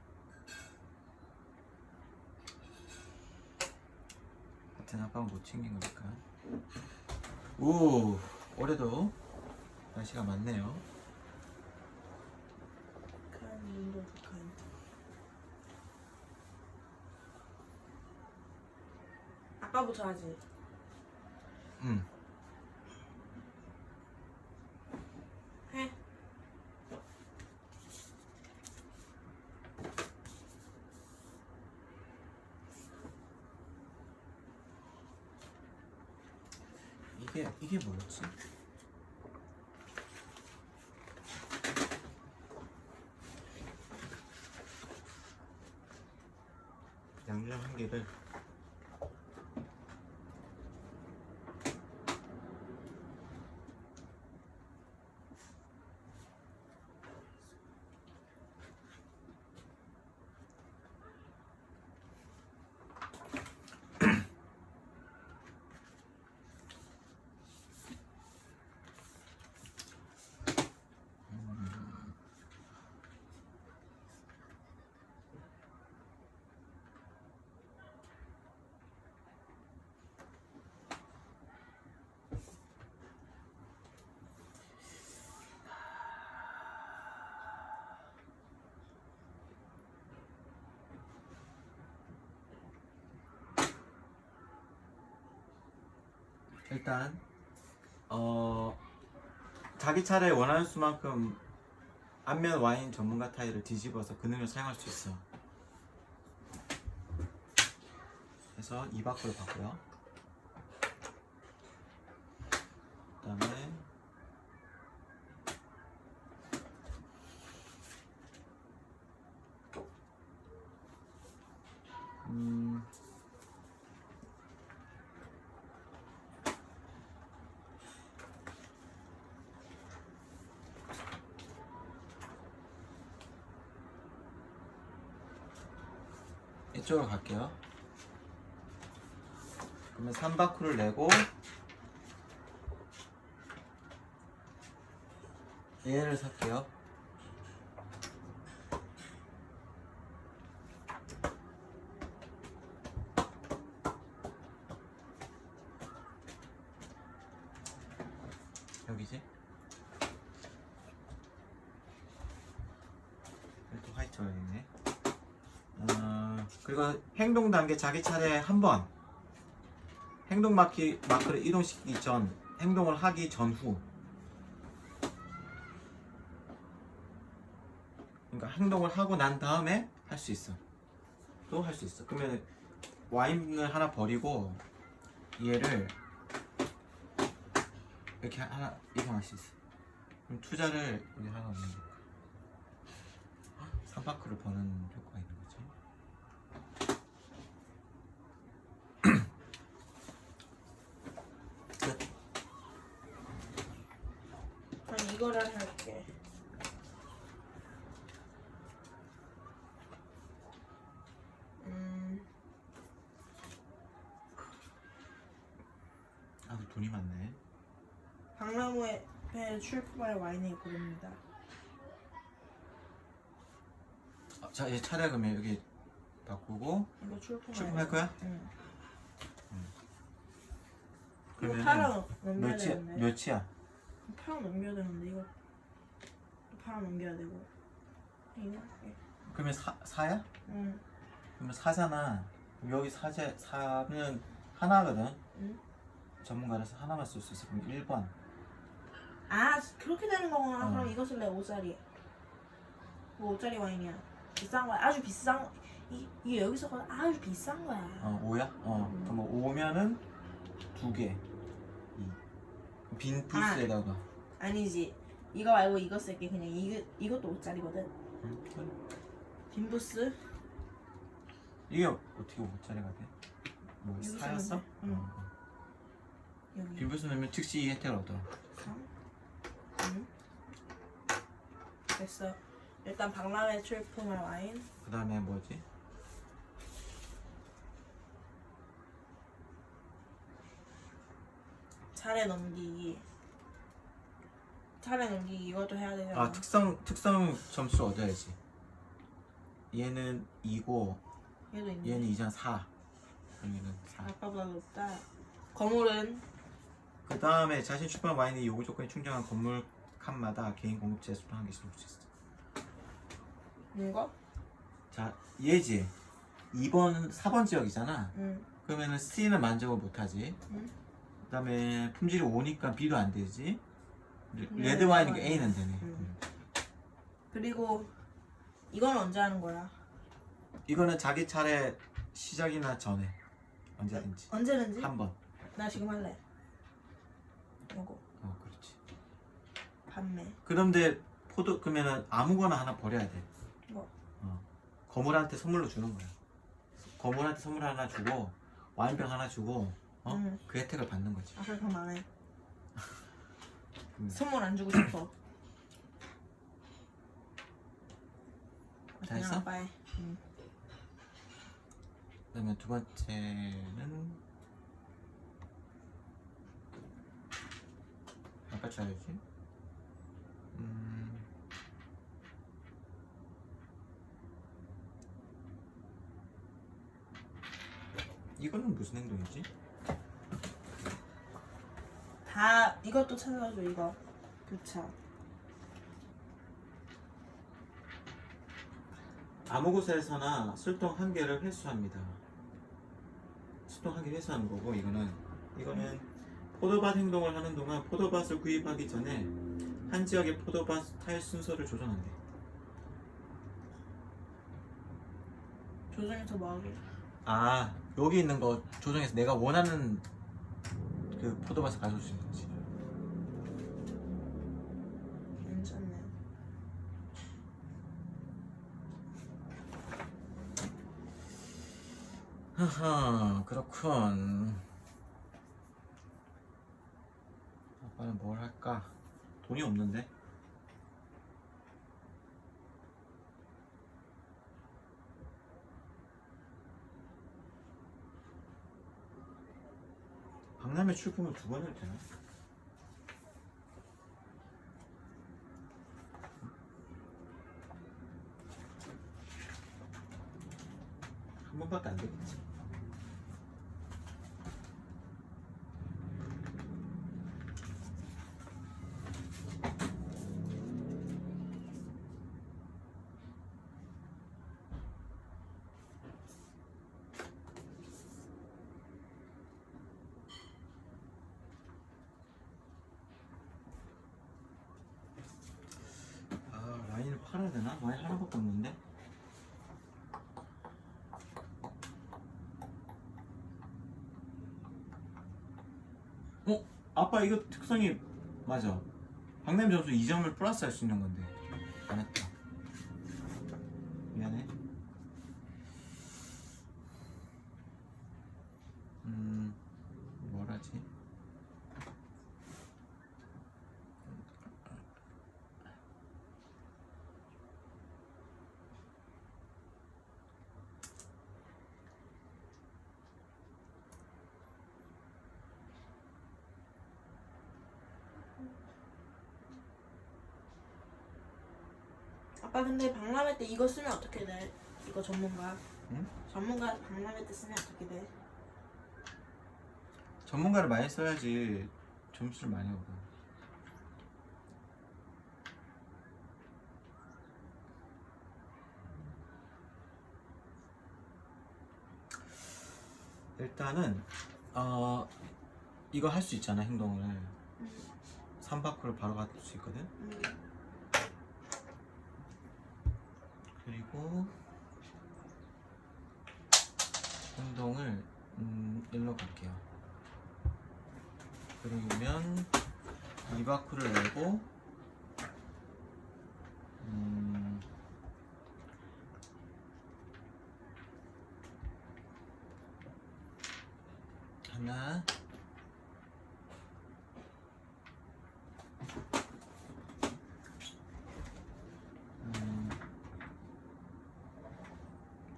하여튼 아빠가 못 챙긴 거니까. 오, 올해도 날씨가 많네요. 북한, 인도, 북한. 아빠부터 하지. 해. 이게 뭐였지? 양념 한 개를 일단 자기 차례에 원하는 수만큼 안면 와인 전문가 타일을 뒤집어서 그 능력을 사용할 수 있어. 그래서 이 밖으로 가고요. 그다음에 이쪽으로 갈게요. 그러면 3바쿠를 내고 얘를 살게요. 여기지? 여기 또 화이트가 있네. 그리고 행동 단계 자기 차례 한 번. 행동 마크를 이동시키기 전, 행동을 하기 전후. 그러니까 행동을 하고 난 다음에 할 수 있어. 또 할 수 있어. 그러면 와인을 하나 버리고 얘를 이렇게 하나 이동할 수 있어. 그럼 투자를 여기 하나 넣는 거야. 3파크를 버는 효과가 있는 거지. 끝. 난 이거를 할게. 아주 돈이 많네. 박나무의 출품할 와인을 고릅니다. 자, 얘 차례 그러면 여기 바꾸고 이거 출품할 거야? 응. 이거 그러면은 파랑 넘겨야 되는데. 몇이야? 파랑 넘겨야 되는데 이거 또 파랑 넘겨야 되고. 이거 할게. 그러면 4야? 응. 그러면 4잖아. 여기 4면 하나거든. 응. 전문가라서 하나만 쓸 수 있어. 그럼 1번. 아 그렇게 되는 거구나. 어. 그럼 이거 쓸래 5짜리. 뭐 5짜리 와인이야. 비싼 거야. 아주 비싼 거. 이게 여기서 아주 비싼 거야. 5야? 그럼 5면은 2개. 빈 부스에다가. 아니지. 이거 말고 이거 쓸게. 그냥 이것도 5짜리거든. 그래. 빈 부스. 이게 어떻게 5짜리가 돼? 뭐 여기 4였어? 쓰면 돼. 응. 여기. 빈 부스 넣으면 즉시 이 혜택을 얻어. 3. 응. 됐어. 일단 박람회 출품할 와인. 그 다음에 뭐지? 차례 넘기기. 차례 넘기기 이것도 해야 되잖아. 아, 특성 점수 얻어야지. 얘는 2고 얘도 있네. 얘는 2잖아. 4. 그럼 얘는 4. 아까보다 높다. 거물은 그 다음에 자신 출판 와인이 요구 조건이 충족한 건물 칸마다 개인 공급 제수를 한 개씩 놓을 수 있어. 이거? 자, 얘지. 2번, 4번 지역이잖아. 응. 그러면은 C는 만족을 못하지. 응. 그 다음에 품질이 5니까 B도 안 되지. 네, 레드 와인이니까 A는 되네. 응. 그리고 이건 언제 하는 거야? 이거는 자기 차례 시작이나 전에 언제든지 언제든지? 한 번. 나 지금 할래. 이거 그렇지. 판매. 그런데 그러면은 아무거나 하나 버려야 돼. 이거. 거물한테 선물로 주는 거야. 거물한테 선물 하나 주고 와인병 하나 주고 응. 그 혜택을 받는 거지. 아 그럼 안 해. 음. 선물 안 주고 싶어. 다 그냥 했어? 아빠 해. 응. 그다음에 두 번째는 아까 쳐야지. 이거는 무슨 행동이지? 다 이것도 찾아줘 이거. 교차. 아무 곳에서나 술통 한 개를 회수합니다. 술통 한 개 회수하는 거고 이거는 포도밭 행동을 하는 동안 포도밭을 구입하기 전에 한 지역의 포도밭 탈 순서를 조정한대. 조정해서 뭐하게? 아 여기 있는 거 조정해서 내가 원하는 그 포도밭을 가져올 수 있는 거지. 괜찮네. 하하 그렇군. 아빠는 뭘 할까? 돈이 없는데. 박람회 출품을 두 번 해도 되나? 한 번밖에 안 되겠지. 아 와인을 팔아야 되나? 와인 하나밖에 없는데? 아빠 이거 특성이 맞아. 박람 점수 2점을 플러스 할 수 있는 건데 안 했다. 미안해. 뭘 하지? 아빠 근데 박람회 때 이거 쓰면 어떻게 돼? 이거 전문가. 응? 전문가 박람회 때 쓰면 어떻게 돼? 전문가를 많이 써야지 점수를 많이 얻어. 일단은 이거 할 수 있잖아 행동을. 3바퀴를 바로 갈 수 있거든. 그리고 행동을 일로 갈게요. 그러면 2바퀴를 내고 하나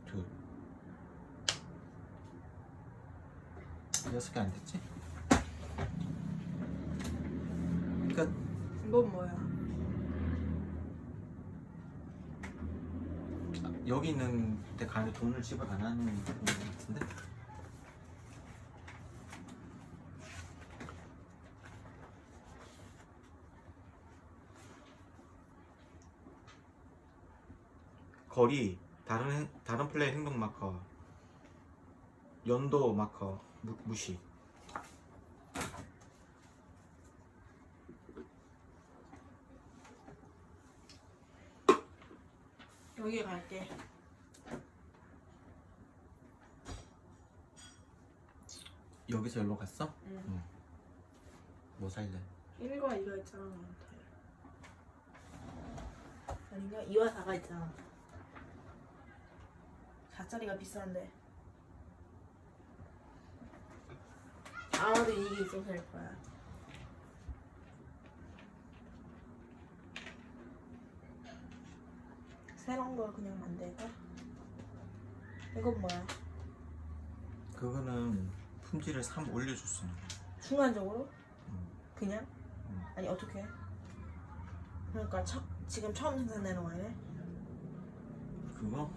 둘 6개 안 됐지? 그러니까 이건 뭐야? 여기 있는 데 가는데 돈을 지불 안 하는 것 같은데? 거리, 다른 플레이 행동 마커, 연도 마커 무시. 여기 갈게. 여기서 여기로 갔어? 응. 뭐 살래? 1과 2가 있잖아. 아닌가? 2와 4가 있잖아. 4짜리가 비싼데. 아마도 이게 있어서일 거야. 새로운 걸 그냥 만들까? 이건 뭐야? 그거는 품질을 3 올려줬습니다. 순간적으로? 음. 그냥? 아니 어떻게? 그러니까 지금 처음 생산되는 거네? 그거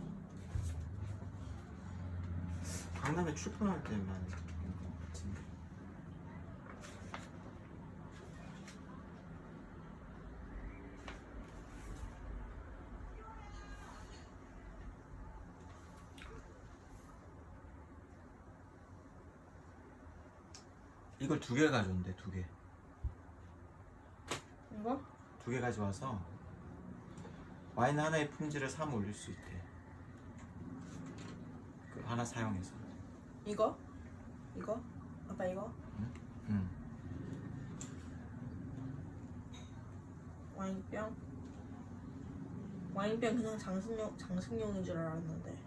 강남에 출품할 때만 있는 것 같은데. 이걸 2개 가져온대. 2개. 이거? 2개 가져와서 와인 하나의 품질을 3 올릴 수 있대. 그 하나 사용해서. 이거? 이거? 아빠 이거? 응. 와인병? 와인병 그냥 장식용인 줄 알았는데.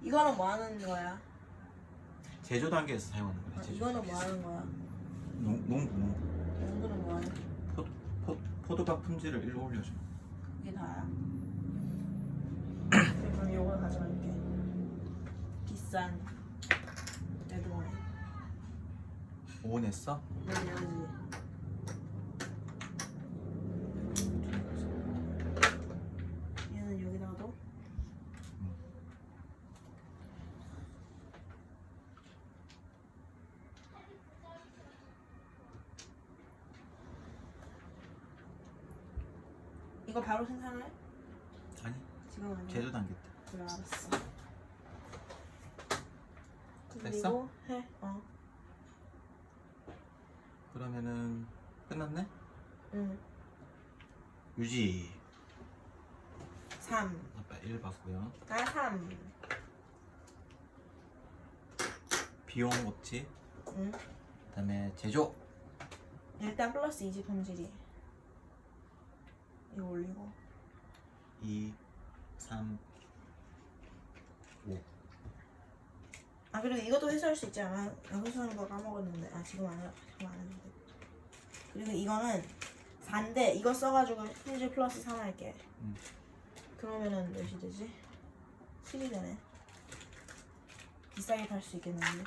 이거는 뭐 하는 거야? 제조 단계에서 사용하는 거야. 제조 이거는 단계에서. 뭐 하는 거야? 농부. 연구는 뭐 하는? 포도밭 품질을 1로 올려줘. 이게 다야. 그럼 요걸 가져갈게. 비싼 레드와인. 5 냈어? 네, 내야지. 얘는 여기다가 둬? 이거 바로 생산해? 아니, 지금 아니야? 제조 단계 때. 그래 알았어. 됐어? 그리고 해. 그러면은 끝났네? 응. 유지. 3. 아빠 1 받고요. 나 3. 비용 없지. 응. 그다음에 제조. 일단 플러스 2지 품질이. 이거 올리고. 2, 3, 5. 아 그리고 이것도 회수할 수 있지 않아? 나 회수하는 거 까먹었는데. 아 지금 안 했는데. 그리고 이거는 4인데 이거 써가지고 품질 플러스 3 할게. 그러면은 몇이 되지? 7이 되네. 비싸게 팔 수 있겠는데.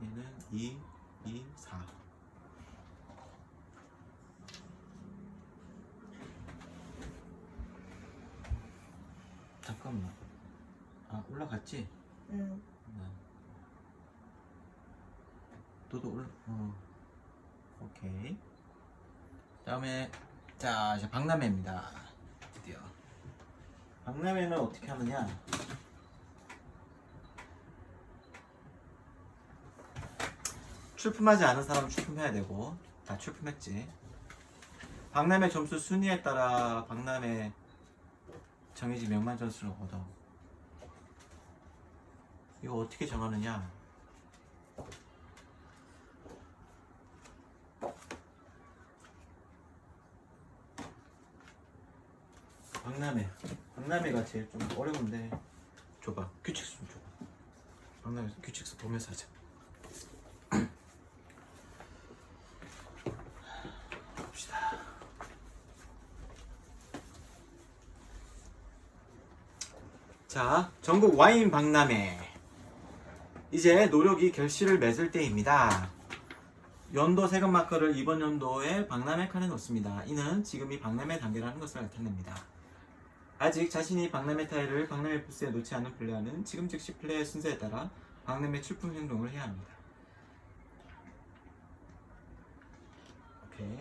얘는 2, 2, 4. 잠깐만. 아 올라갔지? 응. 너도 오케이. 다음에 자 이제 박람회입니다. 드디어 박람회는 어떻게 하느냐? 출품하지 않은 사람은 출품해야 되고 다 출품했지. 박람회 점수 순위에 따라 박람회 정해진 명만 점수를 얻어. 이거 어떻게 정하느냐? 박람회가 제일 좀 어려운데 줘봐. 규칙수 좀 줘봐. 박람회 규칙수 보면서 하자. 봅시다. 자, 전국 와인 박람회. 이제 노력이 결실을 맺을 때입니다. 연도 세금 마커를 이번 연도에 박람회 칸에 놓습니다. 이는 지금이 박람회 단계라는 것을 나타냅니다. 아직 자신이 박람회 타일을 박람회 부스에 놓지 않은 플레이어는 지금 즉시 플레이어 순서에 따라 박람회 출품 행동을 해야 합니다. 오케이.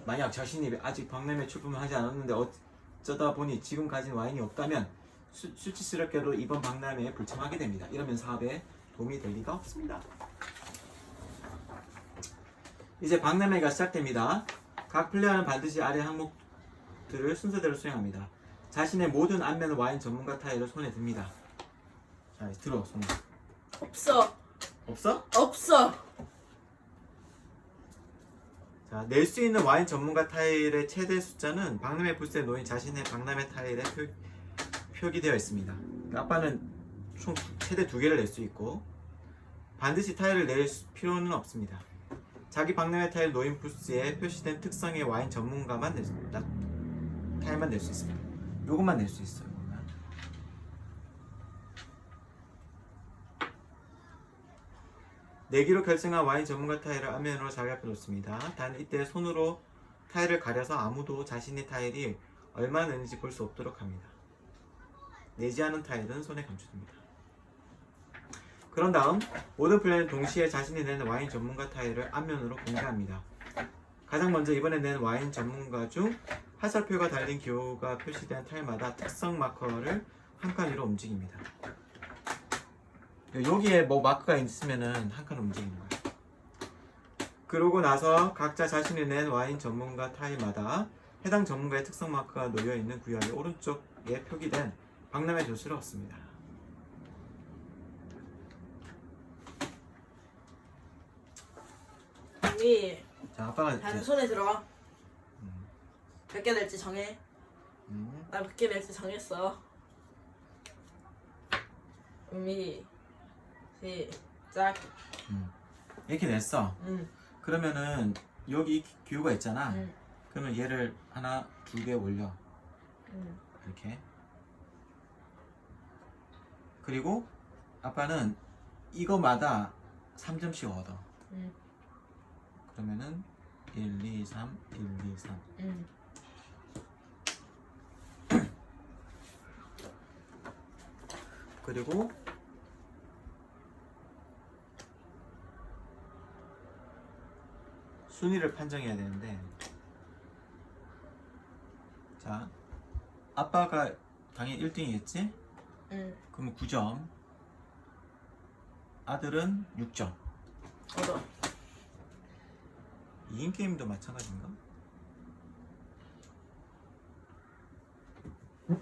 만약 자신이 아직 박람회 출품을 하지 않았는데 어쩌다 보니 지금 가진 와인이 없다면 수치스럽게도 이번 박람회에 불참하게 됩니다. 이러면 사업에 도움이 될 리가 없습니다. 이제 박람회가 시작됩니다. 각 플레이어는 반드시 아래 항목들을 순서대로 수행합니다. 자신의 모든 안면 와인 전문가 타일을 손에 듭니다. 자, 들어 손. 없어. 없어? 없어. 자, 낼 수 있는 와인 전문가 타일의 최대 숫자는 박람회 부스에 놓인 자신의 박람회 타일에 표기되어 있습니다. 그러니까 아빠는 총 최대 2개를 낼 수 있고 반드시 타일을 낼 필요는 없습니다. 자기 박람회 타일 놓인 부스에 표시된 특성의 와인 전문가만 타일만 낼 수 있습니다. 요것만 낼 수 있어요. 요것만. 내기로 결정한 와인 전문가 타일을 앞면으로 자기 앞에 놓습니다. 단 이때 손으로 타일을 가려서 아무도 자신의 타일이 얼마나 내는지 볼 수 없도록 합니다. 내지 않은 타일은 손에 감춰둡니다. 그런 다음 모든 플레이어는 동시에 자신이 낸 와인 전문가 타일을 앞면으로 공개합니다. 가장 먼저 이번에 낸 와인 전문가 중 화살표가 달린 기호가 표시된 타일마다 특성 마커를 한 칸 위로 움직입니다. 여기에 뭐 마크가 있으면은 한 칸 움직이는 거예요. 그러고 나서 각자 자신이 낸 와인 전문가 타일마다 해당 전문가의 특성 마크가 놓여 있는 구역의 오른쪽에 표기된 박람회 도수를 얻습니다. 여기 자, 아빠가 다른 이제 손에 들어. 몇 개 낼지 정해. 음, 나 몇 개 낼지 정했어. 준비 시작. 이렇게 냈어. 응. 그러면은 여기 기호가 있잖아. 응. 그러면 얘를 하나, 2개 올려. 응. 이렇게. 그리고 아빠는 이거마다 3점씩 얻어. 응. 그러면은 1, 2, 3, 1, 2, 3. 응. 그리고 순위를 판정해야 되는데, 자, 아빠가 당연히 1등이겠지? 응. 그러면 9점, 아들은 6점. 얻어. 2인 게임도 마찬가지인가? 응?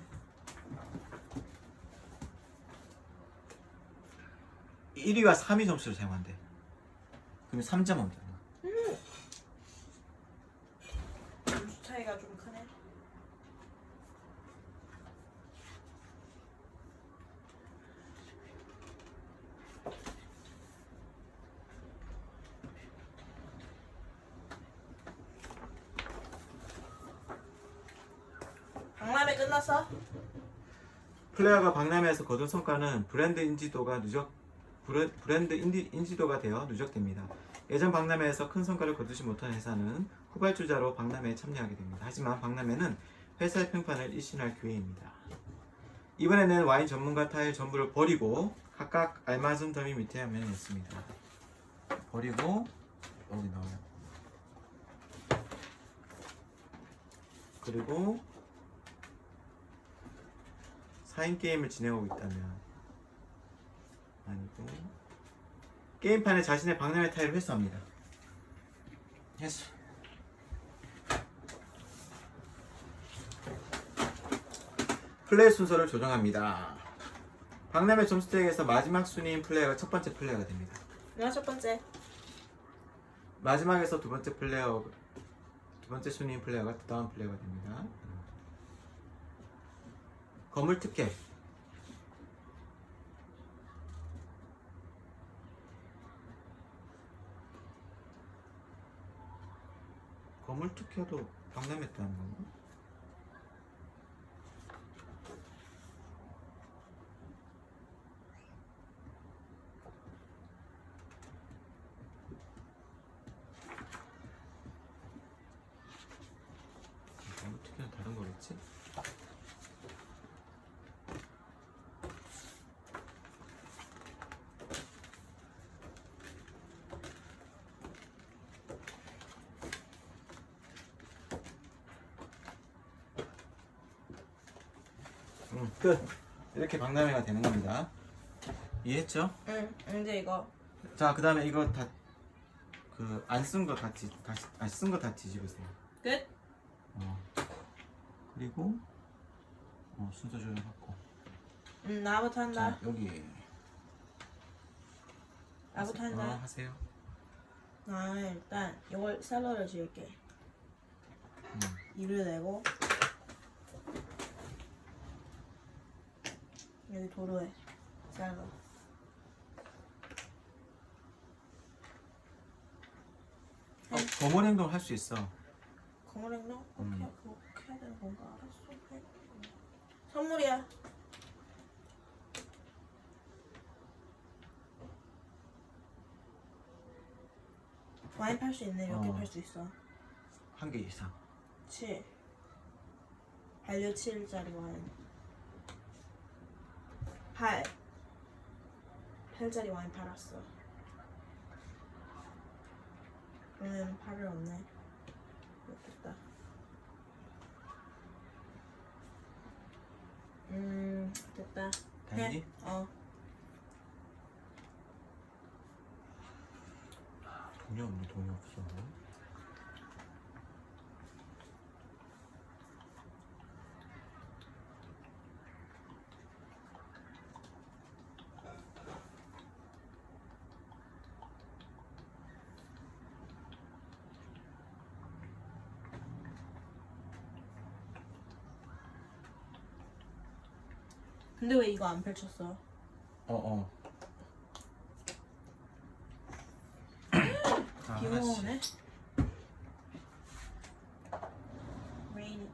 1위가 3위 점수를 사용한대. 그러면 3점 얻는다. 점수 차이가 좀 크네. 박람회 끝났어? 플레이어가 박람회에서 거둔 성과는 브랜드 인지도가 되어 누적됩니다. 예전 박람회에서 큰 성과를 거두지 못한 회사는 후발주자로 박람회에 참여하게 됩니다. 하지만 박람회는 회사의 평판을 일신할 기회입니다. 이번에는 와인 전문가 타일 전부를 버리고 각각 알맞은 더미 밑에 화면에 있습니다. 버리고 여기 넣어요. 그리고 4인 게임을 진행하고 있다면 아니고 게임판에 자신의 박람회 타일을 회수합니다. 회수. 플레이 순서를 조정합니다. 박람회 점수대회에서 마지막 순위인 플레이어가 첫 번째 플레이어가 됩니다. 내가 첫 번째. 마지막에서 두 번째 순위인 플레이어가 그 다음 플레이어가 됩니다. 건물 특혜. 건물 특혜도 박람회 때 하는 건가? 건물 특혜는 다른 거겠지? 끝. 이렇게 박람회가 되는 겁니다. 이해했죠? 응. 이제 이거. 자, 그 다음에 이거 다 그 안 쓴 거 다시 쓴 거 다 뒤집으세요. 끝. 그리고 순서 조정하고. 나부터 한다. 자, 여기. 나부터 한다. 하세요. 나는 일단 이걸 셀러를 지을게. 이를 내고 여기 도로에 셀러. 거물 행동 할 수 있어. 거물 행동? 오케이, 그거 해야 되는 건가? 알았어. 해. 선물이야. 와인 팔 수 있네. 몇 개 팔 수 있어? 한 개 이상. 7. 반려 7짜리 와인. 8. 8짜리 와인 팔았어. 그러면 8을 없네. 됐다. 됐다. 다행히? 해. 돈이 없네, 돈이 없어. 근데 왜 이거 안 펼쳤어? 비가 오네. Rain.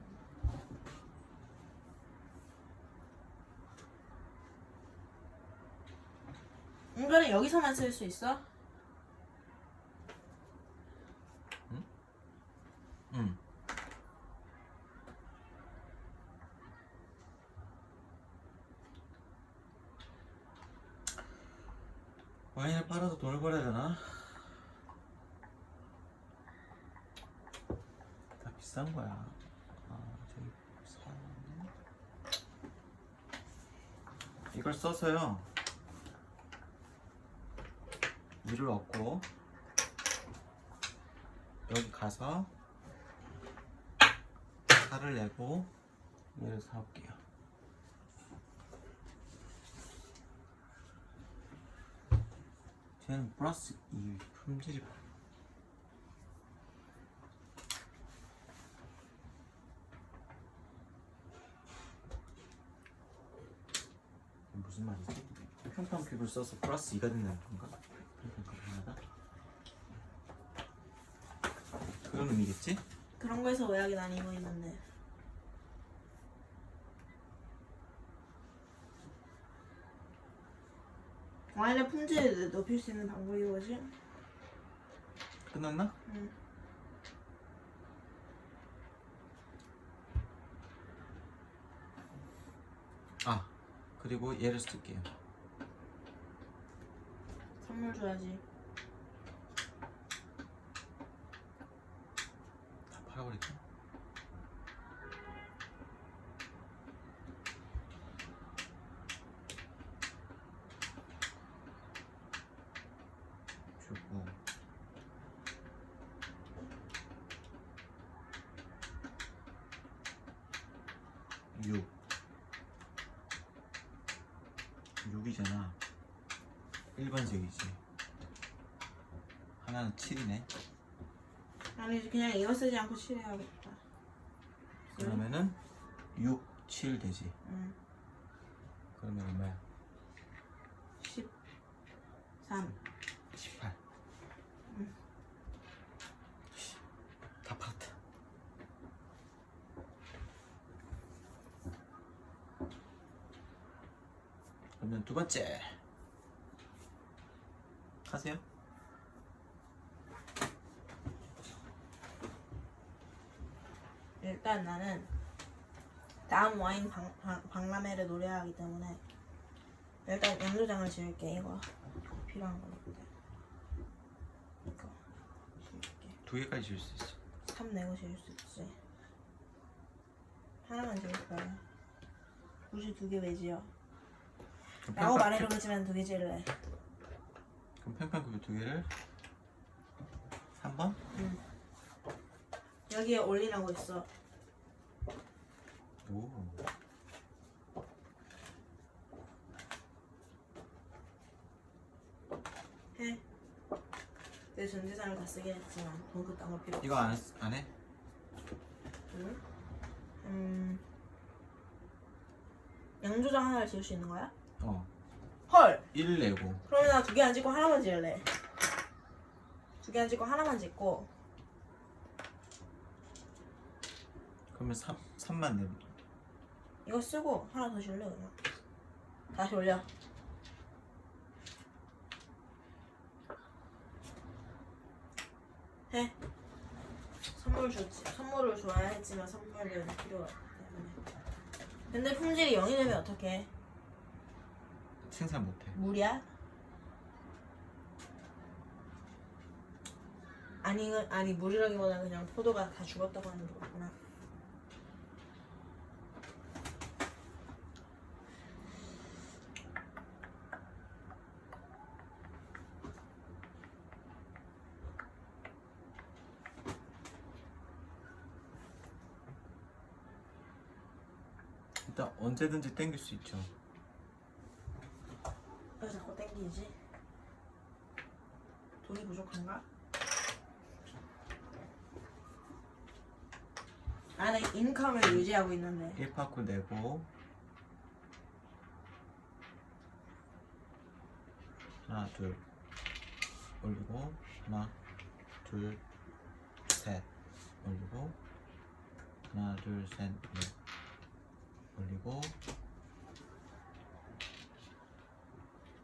이거는 여기서만 쓸 수 있어? 응. 와인을 팔아서 돈을 벌어야 되나? 다 비싼 거야. 저기 이걸 써서요. 일을 얻고 여기 가서 살을 내고 얘를 사올게요. 쟤는 플러스 이 품질이 무슨 말이지? 평판값을 써서 플러스 2가 된다는 건가? 평판값 하나다? 그런 의미겠지? 그런 거에서 오약이 나뉘고 있는데. 와인의 품질을 높일 수 있는 방법이 뭐지? 끝났나? 응. 그리고 얘를 쓸게요. 선물 줘야지. 다 팔아버릴게. 주고 6이잖아. 1번색이지. 하나는 7이네. 아니 그냥 이거 쓰지 않고 칠해야겠다. 그러면은 6, 7 되지. 응. 그러면 얼마야? 13. 18. 다 팔았다. 그러면 두 번째 하세요. 일단 나는 다음 와인 박람회를 노려야 하기 때문에 일단 양조장을 지을게. 이거 필요한 거니까. 이거 지을게. 두 개까지 줄 수 있어. 3 내고 지을 수 있지. 하나만 지을 거야. 굳이 2개 왜 지어? 그럼 라고 말해도 그렇지만 2개 지을래. 그럼 평판급의 두 개를 3번? 응. 여기에 올리라고 있어. 오. 내 전 재산을 다 쓰긴 했지만 돈 그딴 거 필요 없어. 이거 안 해? 응? 양조장 하나를 지을 수 있는 거야? 어. 헐! 1 내고. 그러면 나 2개 안 짓고 하나만 지을래. 2개 안 짓고 하나만 짓고. 그러면 3만 내고. 이거 쓰고 하나 더 지을래 그냥. 다시 올려. 해. 선물 줬지. 선물을 줘야 했지만 선물은 필요가 없기 때문에. 근데 품질이 0이 되면 어떡해? 생산 못 해. 물이야? 아니 물이라기보다 그냥 포도가 다 죽었다고 하는 거구나. 일단 언제든지 땡길 수 있죠. 왜 자꾸 땡기지? 돈이 부족한가? 나는 인컴을 유지하고 있는데 1파쿠 내고. 하나 둘 올리고, 하나 둘 셋 올리고, 하나 둘 셋 넷 올리고.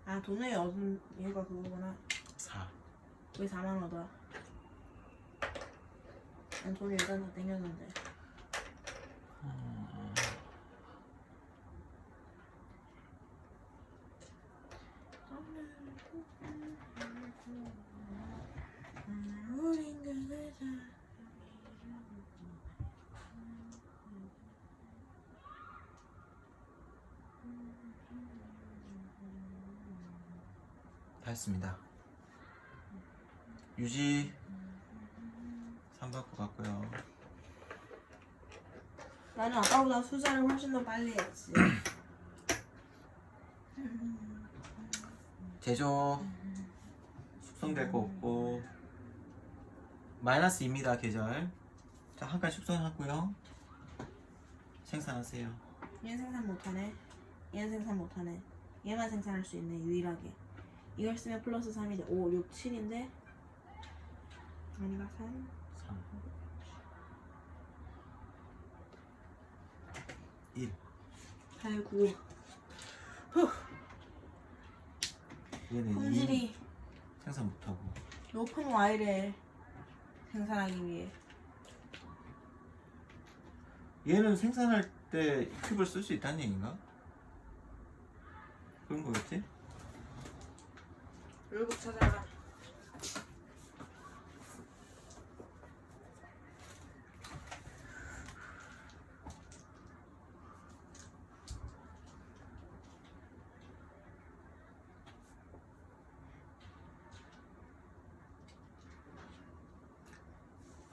아 돈을 얻은 이유가 그거구나. 4. 왜 4만 얻어? 난 돈을 일단 다 땡겼는데. 다 했습니다. 유지 3받고 갔고요. 나는 아까보다 투자를 훨씬 더 빨리 했지. 제조 숙성될 거 없고 -2입니다. 계절. 자, 한 칸 숙성하고요. 생산하세요. 얘는 생산 못하네. 얘는 생산 못하네. 얘만 생산할 수 있네 유일하게. 이걸 쓰면 플러스 3이 돼. 5, 6, 7인데 아니가 3. 3 1. 8, 9. 얘는 2 품질이 생산 못하고. 높은 Y를 생산하기 위해. 얘는 생산할 때 큐브를 쓸 수 있다는 얘기인가? 그런 거겠지? 룰북 찾아라.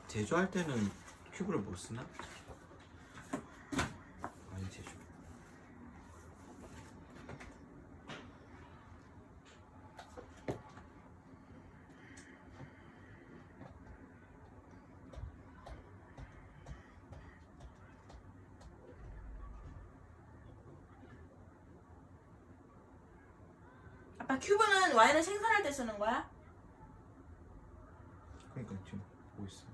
제조할 때는 큐브를 못 쓰나? 아니, 제조. 아빠 큐브는 Y를 생산할 때 쓰는 거야? 그러니까 지금 보고 있어.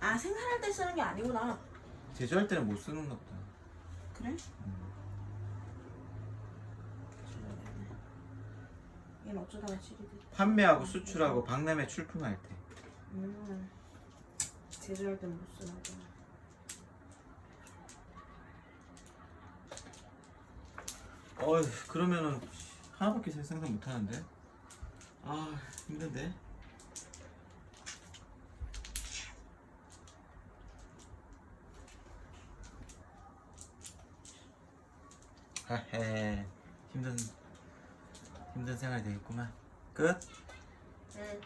아 생산할 때 쓰는 게 아니구나. 제조할 때는 못 쓰는 것 같다. 그래? 얘는 어쩌다가 7이 됐지? 판매하고 수출하고 박람회 출품할 때. 제조할 때 못 쓰나 봐. 그러면은 하나밖에 생산 못 하는데. 아, 힘든데. 헤헤, 힘든 생활이 되겠구만. 끝. 응.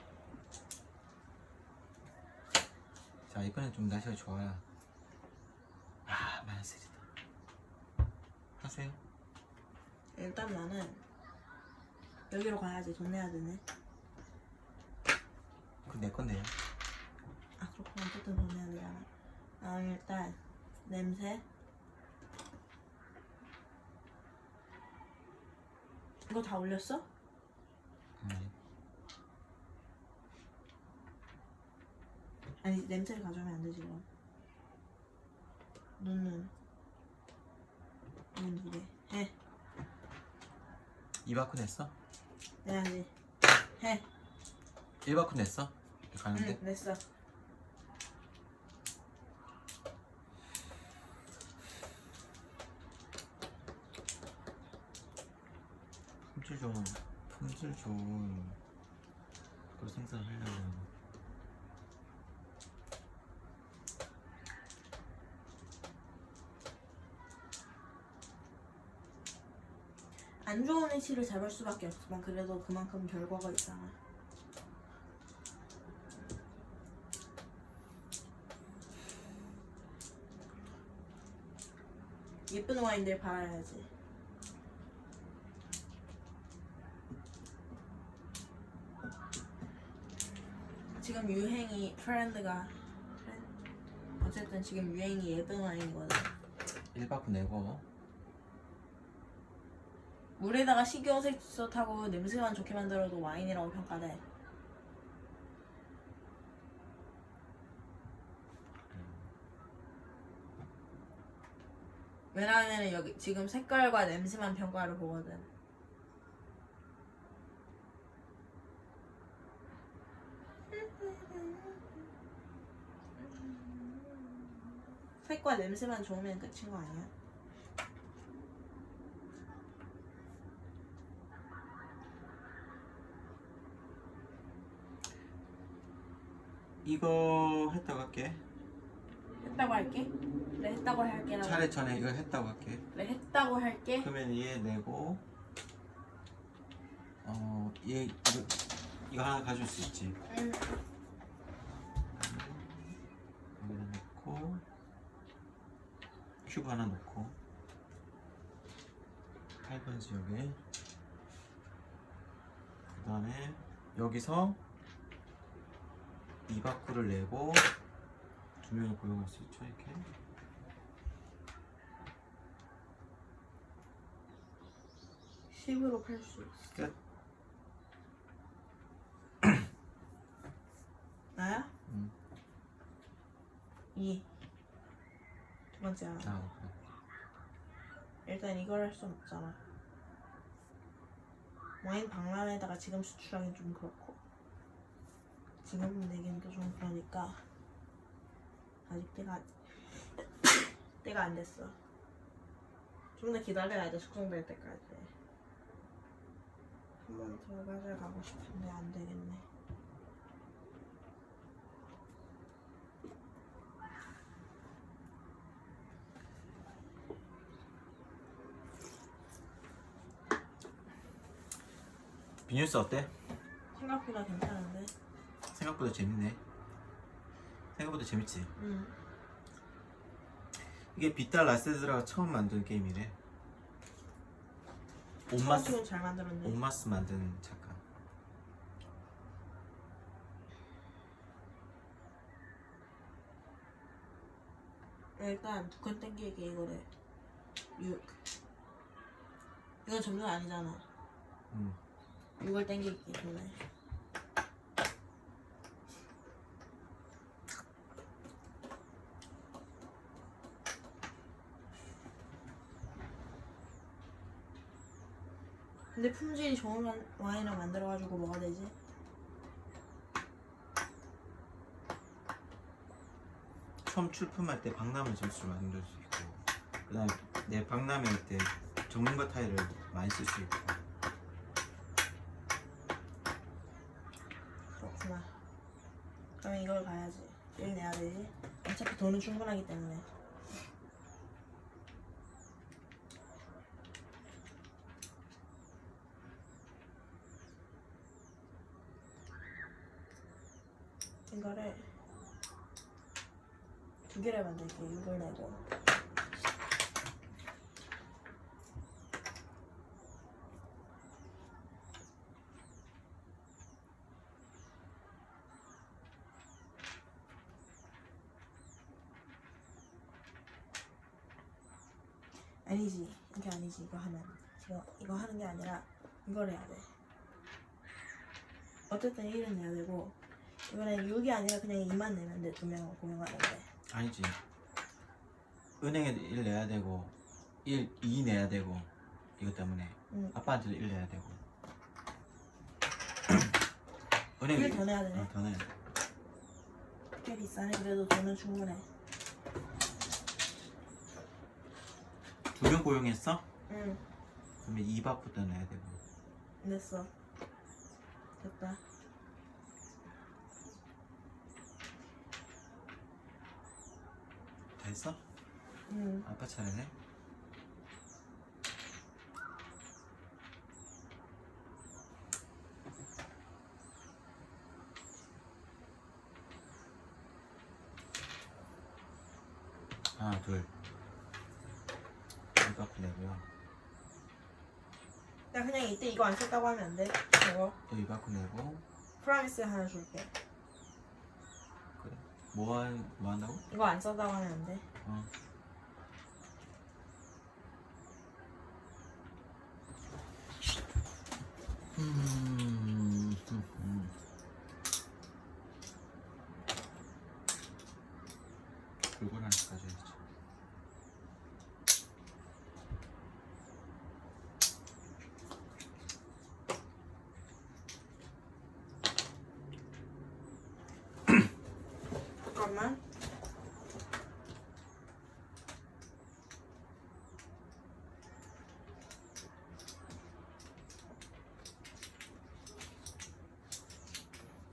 자, 이번엔 좀 날씨가 좋아요. 아, 만쓰리다. 하세요. 일단 나는 여기로 가야지. 돈 내야 되네. 그건 내 건데요. 아 그렇구나. 어쨌든 돈 내야 되잖아. 일단 냄새. 이거 다 올렸어? 아니 냄새를 가져오면 안 되지 그럼. 눈 2개 해. 이바쿠 냈어? 내야지. 해. 1바쿠 냈어? 가는데? 응 냈어. 품질 좋은 걸 생산하려면 안 좋은 위치를 잡을 수밖에 없지만 그래도 그만큼 결과가 있잖아. 예쁜 와인들 팔아야지. 지금 유행이 어쨌든 지금 유행이 예쁜 와인이거든. 1바쿠 내고 물에다가 식용색소타고 냄새만 좋게 만들어도 와인이라고 평가돼. 왜냐하면 여기 지금 색깔과 냄새만 평가를 보거든. 색과 냄새만 좋으면 끝인 거 아니야? 이거 했다고 할게. 했다고 할게. 그래 했다고 할게. 차례 전에 이거 했다고 할게. 그래 했다고 할게. 그러면 얘 내고 얘 이거 하나 가져올 수 있지. 응. 여기다 넣고 큐브 하나 넣고 8번 지역에 그 다음에 여기서 이바쿠를 내고 두 명을 고용할 수 있죠. 이렇게 10으로 팔 수 있어. 끝. 나야? 응. 2. 두 번째 하나. 그래. 일단 이걸 할 순 없잖아. 와인 박람회에다가 지금 수출하기는 좀 그렇고 지금 내기는 또 좀 그러니까 아직 때가 안 됐어. 좀 더 기다려야 돼. 숙성될 때까지. 한 번 더 가져가고 싶은데 안 되겠네. 비뉴스 어때? 생각보다 괜찮은데? 생각보다 재밌네. 생각보다 재밌지? 응. 이게 비탈 라세드라가 처음 만든 게임이래. 온마스 처음으로 잘 만들었네. 온마스 만든 작가. 일단 두 칸 땡기기 이거래. 6. 이건 점수가 아니잖아. 6을 땡기기 때문에. 근데 품질이 좋은 와인을 만들어가지고 뭐가 되지? 처음 출품할 때 박람회 점수를 만들 수 있고, 그다음 내 박람회 할 때 전문가 타일을 많이 쓸 수 있고. 그렇구나. 그러면 이걸 가야지. 1 내야 되지? 어차피 돈은 충분하기 때문에. 이거를 2개를 만들게. 6을 내고 아니지. 이게 아니지. 이거 하면. 지금 이거 하는 게 아니라 이걸 해야 돼. 어쨌든 1은 내야 되고 이번엔 6이 아니라 그냥 2만 내면 돼. 2명을 공용하는데. 아니지. 은행에 1 내야 되고 2 내야 되고 이것 때문에 응. 아빠한테도 1 내야 되고 은행 1 더 내야 되네. 더 내. 꽤 비싸네. 그래도 돈은 충분해. 2명 고용했어? 응. 그러면 2밥부터 내야 되고. 냈어. 됐다. 다 했어? 응. 아빠 차례네. 하나, 둘. 2밥 내고요. 야 그냥 이때 이거 안 썼다고 하면 안 돼. 이거 또 2밥 내고. 프라미스 하나 줄게. 그래. 뭐 한다고? 이거 안 썼다고 하면 안 돼. 어. 골고루 하나씩 가져야지. 잠깐만.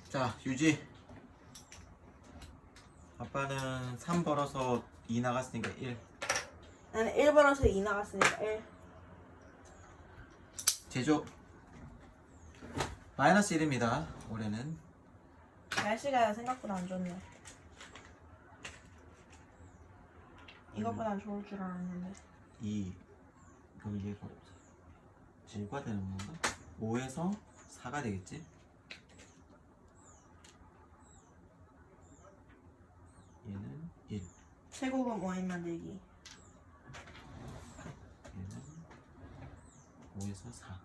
자, 유지. 아빠는 3 벌어서 2 나갔으니까 1. 나는 1 벌어서 2 나갔으니까 1. 제조. 마이너스 1입니다. 올해는. 날씨가 생각보다 안 좋네. 이것보단 좋을 줄 알았는데. 2. 그럼 얘가 7가 되는 건가? 5에서 4가 되겠지? 얘는 1. 최고급 와인 만들기. 얘는 5에서 4.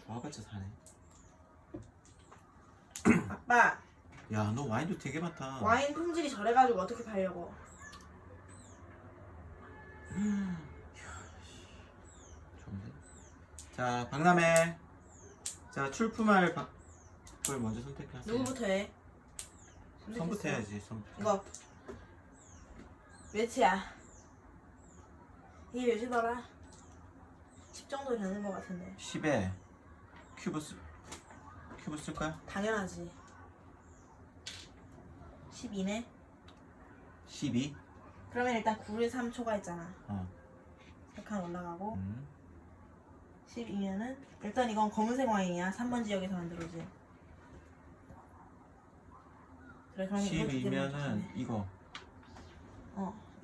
좋아봤자 4네. 아빠, 야, 너 와인도 되게 많다. 와인 품질이 저래가지고 어떻게 팔려고? 좋은데? 자, 박람회. 자, 출품할 걸 먼저 선택하세요. 누구부터 해? 선부터 해야지, 선부터. 이거 몇이야? 이게 몇이더라? 10 정도 되는 것 같은데. 10에 큐브 쓸 거야? 당연하지. 12네? 12? 그러면 일단 9를 3초가 있잖아. 어. 1칸 올라가고 嗯 12면은 일단 이건 검은색 와인이야. 3번 지역에서 만들어진. 그래 그럼 이거 두 개만 12면은 좋네. 이거.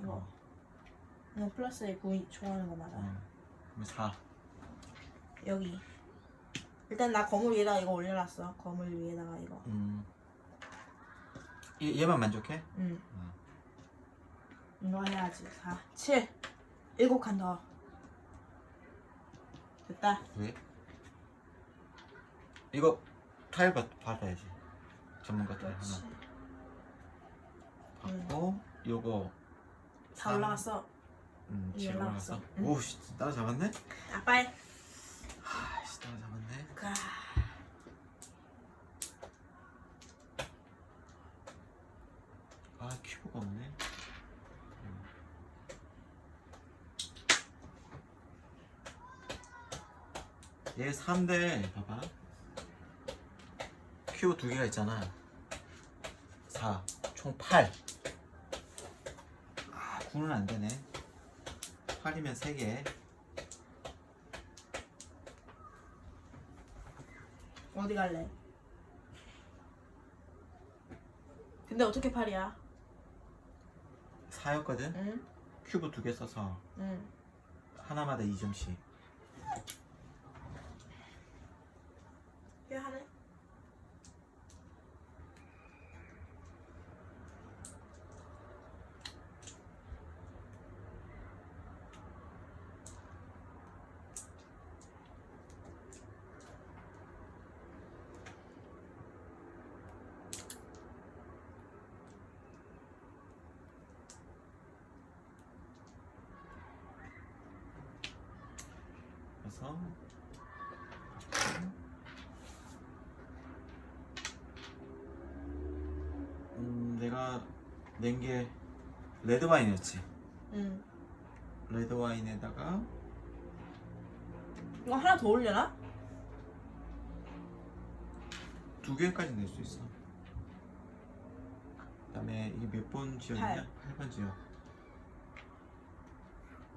이거 이거 플러스에 9 좋아하는 거 맞아. 그럼 4. 여기 일단 나 거물 위에다가 이거 올려놨어. 거물 위에다가 이거. 얘만 만족해? 응. 이거 해야지. 4, 7, 7칸 더. 됐다. 왜? 이거 타일 받아야지. 전문가 타일 그렇지. 하나 받고 요거 다 올라갔어. 잘 올라갔어. 올라갔어. 응. 오씨, 따라잡았네? 아빠 해. 아씨, 따라잡았네. 가. 아, 큐브가 없네. 얘 3대 봐봐. 큐브 2개가 있잖아. 4, 총 8. 아, 9는 안 되네. 8이면 3개. 어디 갈래? 근데 어떻게 8이야? 4였거든? 응? 큐브 2개 써서 응. 하나마다 2점씩. 꽤 하네? 넣어서 내가 낸 게 레드 와인이었지. 응. 레드 와인에다가 이거 하나 더 올려나? 2개까지 낼 수 있어. 그다음에 이게 몇 번 지역이냐? 8번 지역.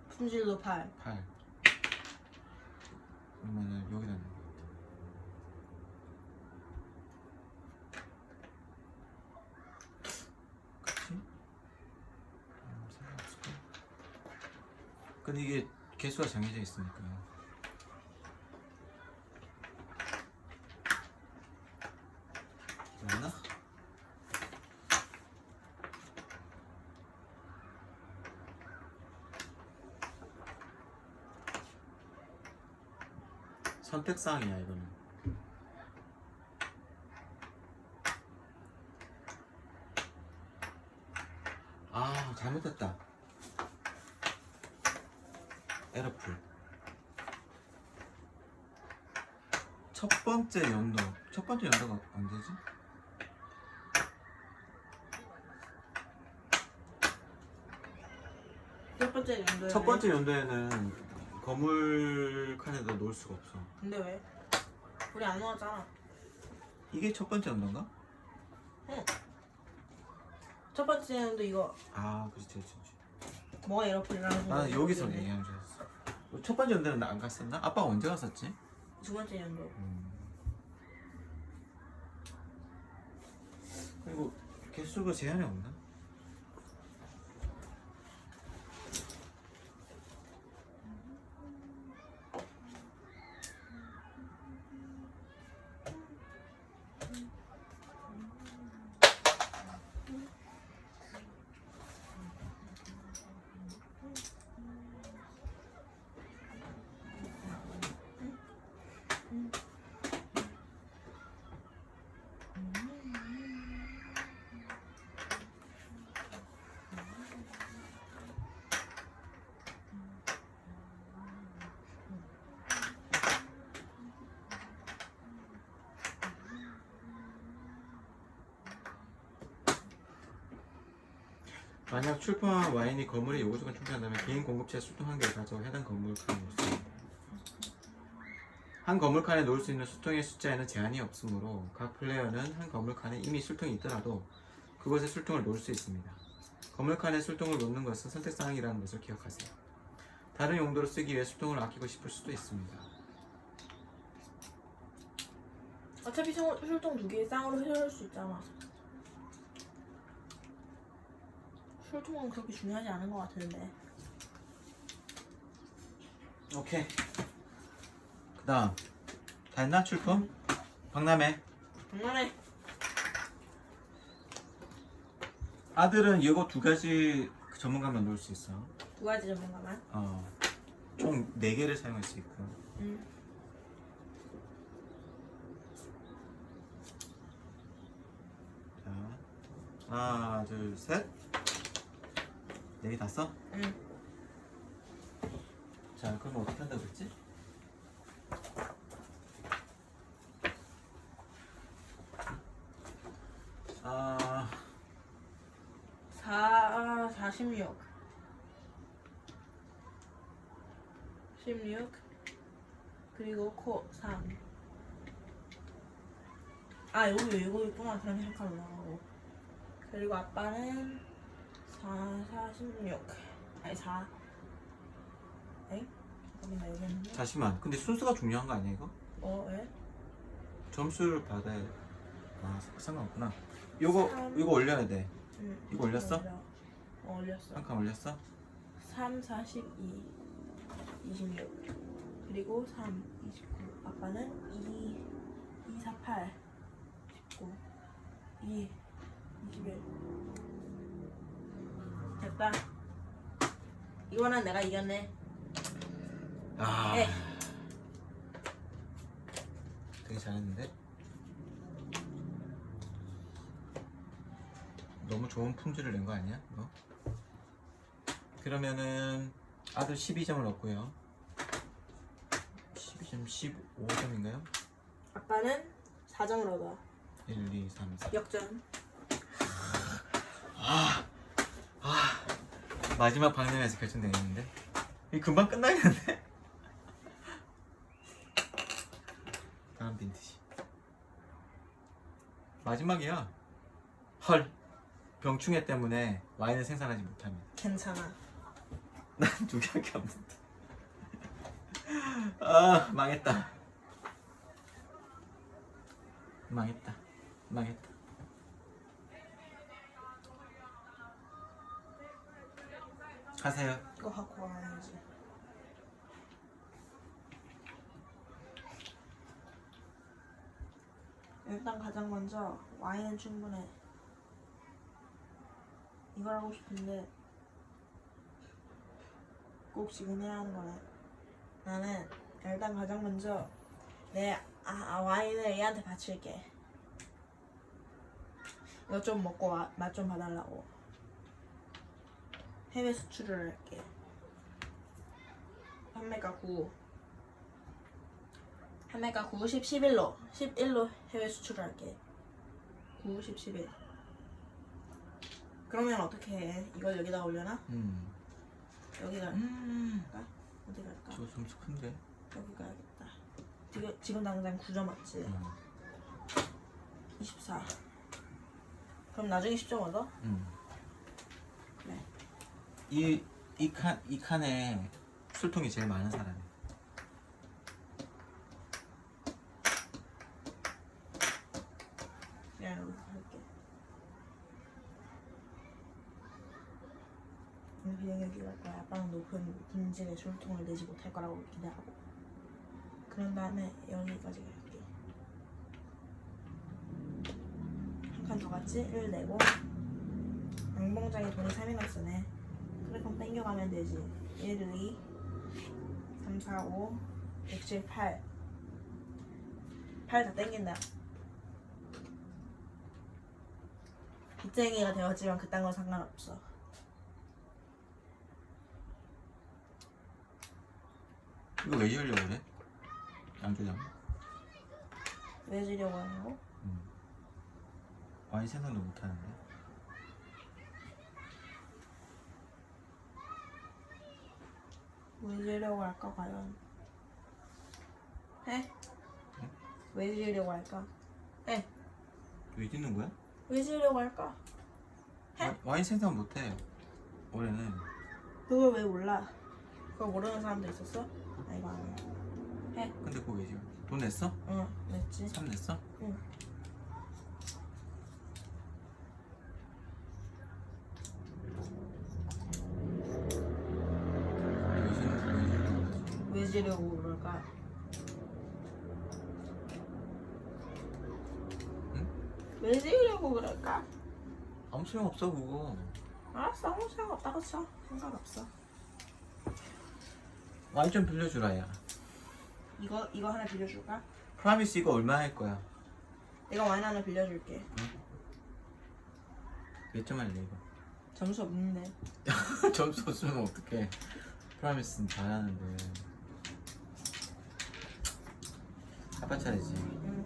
품질도 8. 8. 그러면은 여기다 넣는 거 같아. 그치? 상관없을까? 근데 이게 개수가 정해져 있으니까. 맞나? 선택사항이야 이거는. 아 잘못했다. 에러풀. 첫 번째 연도가 언제지? 첫 번째 연도에. 첫 번째 연도에는 거물 칸에다 놓을 수가 없어. 근데 왜? 우리 안 넣었잖아. 이게 첫 번째 연도인가? 첫 번째 연도 이거 아 그렇지. 뭐가 에러풀이라는 나는 여기서 얘기하는 줄 알았어. 첫 번째 연도는 나 안 갔었나? 아빠가 언제 갔었지? 두 번째 연도. 그리고 개수가 제한이 없나? 만약 출품한 와인이 건물의 요구 조건 충족한다면 개인 공급체 수통 한 개를 가져와 해당 건물 칸에 놓을 수 있습니다. 한 건물 칸에 놓을 수 있는 수통의 숫자에는 제한이 없으므로 각 플레이어는 한 건물 칸에 이미 술통이 있더라도 그곳에 술통을 놓을 수 있습니다. 건물 칸에 술통을 놓는 것은 선택사항이라는 것을 기억하세요. 다른 용도로 쓰기 위해 술통을 아끼고 싶을 수도 있습니다. 어차피 술통 2개 쌍으로 해결할 수 있잖아. 술통은 그렇게 중요하지 않은 것 같은데. 오케이. 그 다음 다 했나? 출품? 박람회. 장난해. 아들은 이거 2가지 전문가만 놓을 수 있어. 2가지 전문가만. 총 4개를 사용할 수 있고. 자, 하나, 둘, 셋. 4개 다 써? 응. 자, 그럼 어떻게 한다고 그랬지? 아, 46. 16. 그리고 코 3. 아 여기 이거 있구나. 그럼 한 칸 올라가고. 그리고 아빠는 46. 아니 4. 에이? 잠깐만 나 여기 있는데. 잠시만. 근데 순서가 중요한 거 아니야 이거? 왜? 점수를 받아야. 아, 상관없구나. 이거 올려야 돼. 응. 이거 올렸어? 올렸어. 한 칸 올렸어? 3, 42, 26. 그리고 3, 29. 아빠는 2, 2, 4, 8, 19, 2, 21. 됐다. 이거는 내가 이겼네. 아, 네. 되게 잘했는데? 너무 좋은 품질을 낸 거 아니야? 너? 그러면은 아들 12점을 얻고요. 지금 15점인가요? 아빠는 4점을 얻어. 1, 2, 3, 4. 역전. 마지막 박람회에서 결정되겠는데? 이 금방 끝나겠는데? 다음 빈티지. 마지막이야. 헐. 병충해 때문에 와인을 생산하지 못합니다. 괜찮아. 난 2개밖에 없는데. 아, 망했다. 망했다. 하세요. 이거 갖고 와야지. 일단 가장 먼저 와인은 충분해. 이걸 하고 싶은데 꼭 지금 해야 하는 거네. 나는 일단 가장 먼저 내 와인을 얘한테 바칠게. 이거 좀 먹고 맛 좀 봐달라고. 해외 수출을 할게. 판매가 9, 10, 11로 해외 수출을 할게. 9, 10, 11. 그러면 어떻게 해? 이걸 여기다 올려놔? 여기 갈까? 어디 갈까? 저 점수 큰데? 여기 가야겠다. 지금 당장 9점 맞지? 24. 그럼 나중에 10점 얻어? 그래. 이 칸에 술통이 제일 많은 사람이야. 그냥 여기서 할게. 그냥 여기 갈 거야. 아빠는 높은 분질의 술통을 내지 못할 거라고 기대하고. 그런 다음에 여기까지 갈게. 한 칸 더 갔지? 1 내고. 양봉장에 돈이 3이나 쓰네. 그래, 그럼 땡겨가면 되지. 1, 2, 3, 4, 5, 6, 7, 8. 8 다 땡긴다. 빚쟁이가 되었지만 그딴 건 상관없어. 이거 왜 지으려고 그래? 양조장. 왜 지려고 하냐고? 와인 생산도 못하는데. 왜 지으려고 할까 과연? 해? 왜 지으려고 할까? 해. 왜 짓는 거야? 왜 지으려고 할까? 해? 와인 생산 못해. 올해는. 그걸 왜 몰라? 그걸 모르는 사람도 있었어? 나 이거 안 해. 근데 그거 왜 지어? 돈 냈어? 응, 냈지. 3 냈어? 응. 왜 지으려고 그럴까? 왜 지으려고 그럴까? 아무 소용 없어 그거. 알았어, 아무 생각 없다고 쳐. 상관없어. 와인 좀 빌려주라 야. 이거 하나 빌려줄까? 프라미스 이거 얼마 할 거야? 내가 와인 하나 빌려줄게. 몇 점 할래 이거? 점수 없는데. 점수 없으면 어떡해. 프라미스는 잘하는데. 아빠 차례지. 응.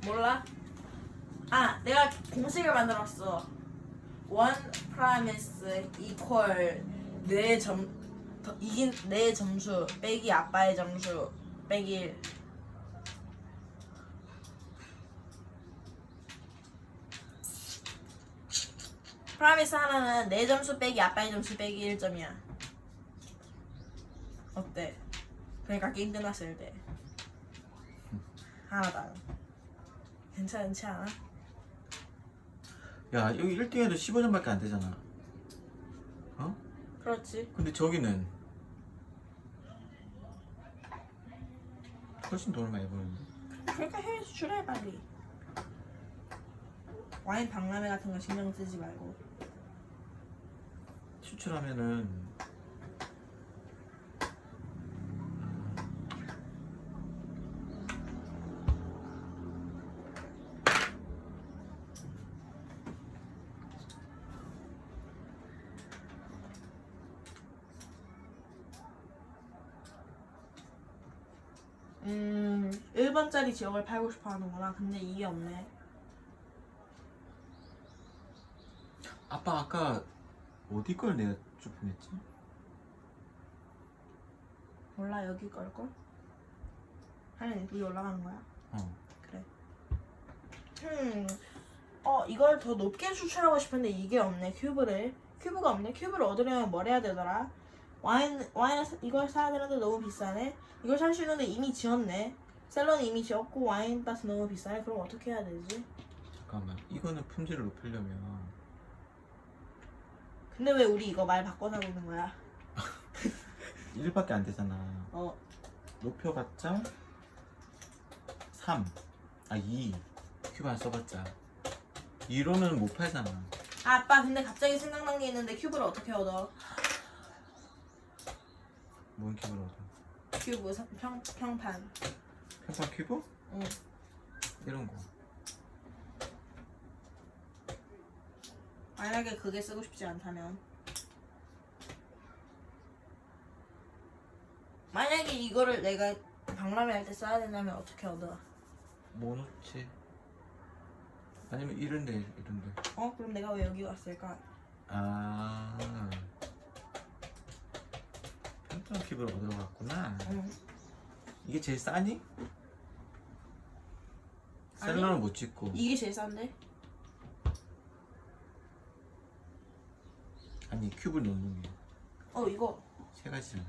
몰라? 내가 공식을 만들었어. 원 프라미스 이퀄 이긴 내 점수 빼기 아빠의 점수 빼기 1. 프라미스 하나는 내 점수 빼기 아빠의 점수 빼기 1점이야. 어때? 그러니까 게임 끝났을 때 하나당. 괜찮지 않아? 야 여기 1등에도 15점밖에 안 되잖아. 어? 그렇지. 근데 저기는 훨씬 돈을 많이 버는데. 그러니까 해외 수출해 빨리. 와인 박람회 같은 거 신경 쓰지 말고. 수출하면은 1번짜리 지역을 팔고 싶어 하는구나. 근데 이게 없네. 아빠 아까 어디 걸 내가 주문했지? 몰라, 여기 걸걸? 하면 위에 올라가는 거야. 어. 그래. 이걸 더 높게 추출하고 싶은데 이게 없네. 큐브가 없네. 큐브를 얻으려면 뭘 해야 되더라? 이걸 사야 되는데 너무 비싸네. 이걸 살 수 있는데 이미 지었네. 셀러는 이미 지었고 와인 따스 너무 비싸네. 그럼 어떻게 해야 되지? 잠깐만, 이거는 품질을 높이려면 근데 왜 우리 이거 말 바꿔서 보는 거야? 1밖에 안 되잖아. 어, 높여봤자 3, 2 큐브 안 써봤자 2로는 못 팔잖아. 아빠 근데 갑자기 생각난 게 있는데 큐브를 어떻게 얻어? 뭔 큐브를 얻어? 큐브 평판. 평판 큐브? 응. 이런 거. 만약에 그게 쓰고 싶지 않다면. 만약에 이거를 내가 박람회 할 때 써야 된다면 어떻게 얻어? 뭐 넣지? 아니면 이런데. 그럼 내가 왜 여기 왔을까? 아, 평판 큐브를 얻으러 갔구나. 응. 이게 제일 싸니? 아니. 셀러는 못 찍고. 이게 제일 싼데? 아니, 큐브를 넣는 게 이거. 세 가지잖아.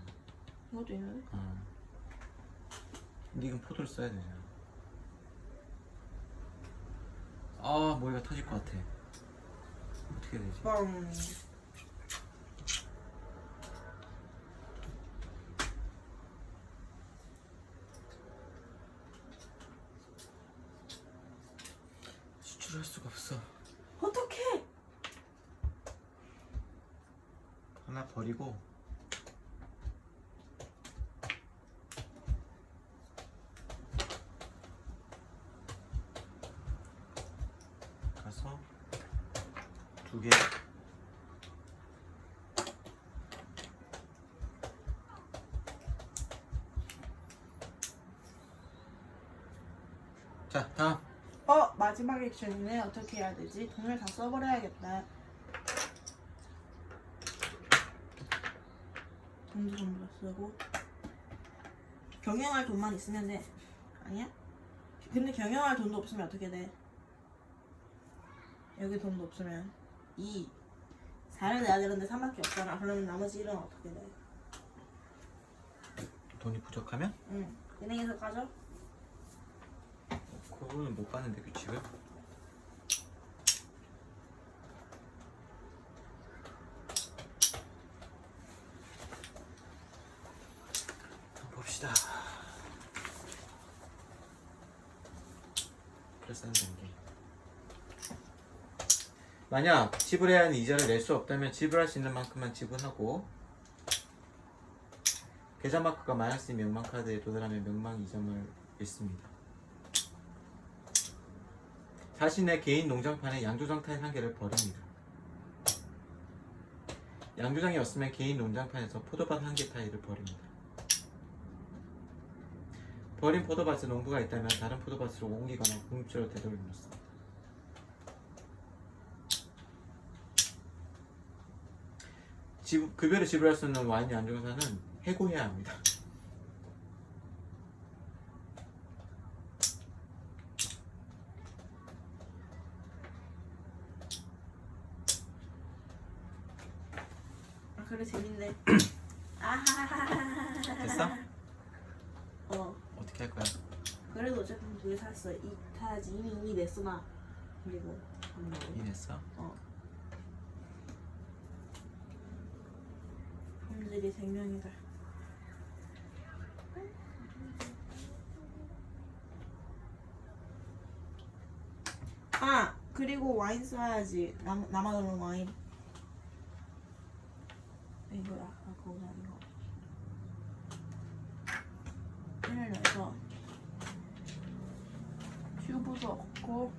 이것도 있는데? 근데 이건 포도를 써야 되잖아. 아, 머리가 터질 것 같아. 어떻게 해야 되지? 뻥. 수출할 수가 없어. 어떡해? 하나 버리고 가서 2개. 자, 다음. 마지막 액션이네. 어떻게 해야 되지? 돈을 다 써버려야겠다. 돈도 전부 다 쓰고. 경영할 돈만 있으면 돼. 아니야? 근데 경영할 돈도 없으면 어떻게 돼? 여기 돈도 없으면 4를 내야 되는데 3밖에 없잖아. 그러면 나머지 1은 어떻게 돼? 돈이 부족하면? 응. 은행에서 가져? 그거는 못 가는데 규칙을? 한번 봅시다. 플러스 한 단계. 만약 지불해야 하는 이자를 낼 수 없다면 지불할 수 있는 만큼만 지불하고, 계좌 마크가 마이너스인 명망 카드에 도달하면 명망 이점을 잃습니다. 자신의 개인 농장판에 양조장 타일 1개를 버립니다. 양조장이 없으면 개인 농장판에서 포도밭 1개 타일을 버립니다. 버린 포도밭에 농부가 있다면 다른 포도밭으로 옮기거나 공급지로 되돌립니다. 급여를 지불할 수 있는 와인 양조사는 해고해야 합니다. 그래 재밌네. 됐어? 어떻게 할 거야? 그래도 어쨌든 2개 샀어. 타야지. 이미 냈어 나. 그리고 이해했어? 품질이 생명이다. 그리고 와인 써야지. 남아도는 와인. 이거야. 그거는 아닌 거. 1을 내서 큐브도 없고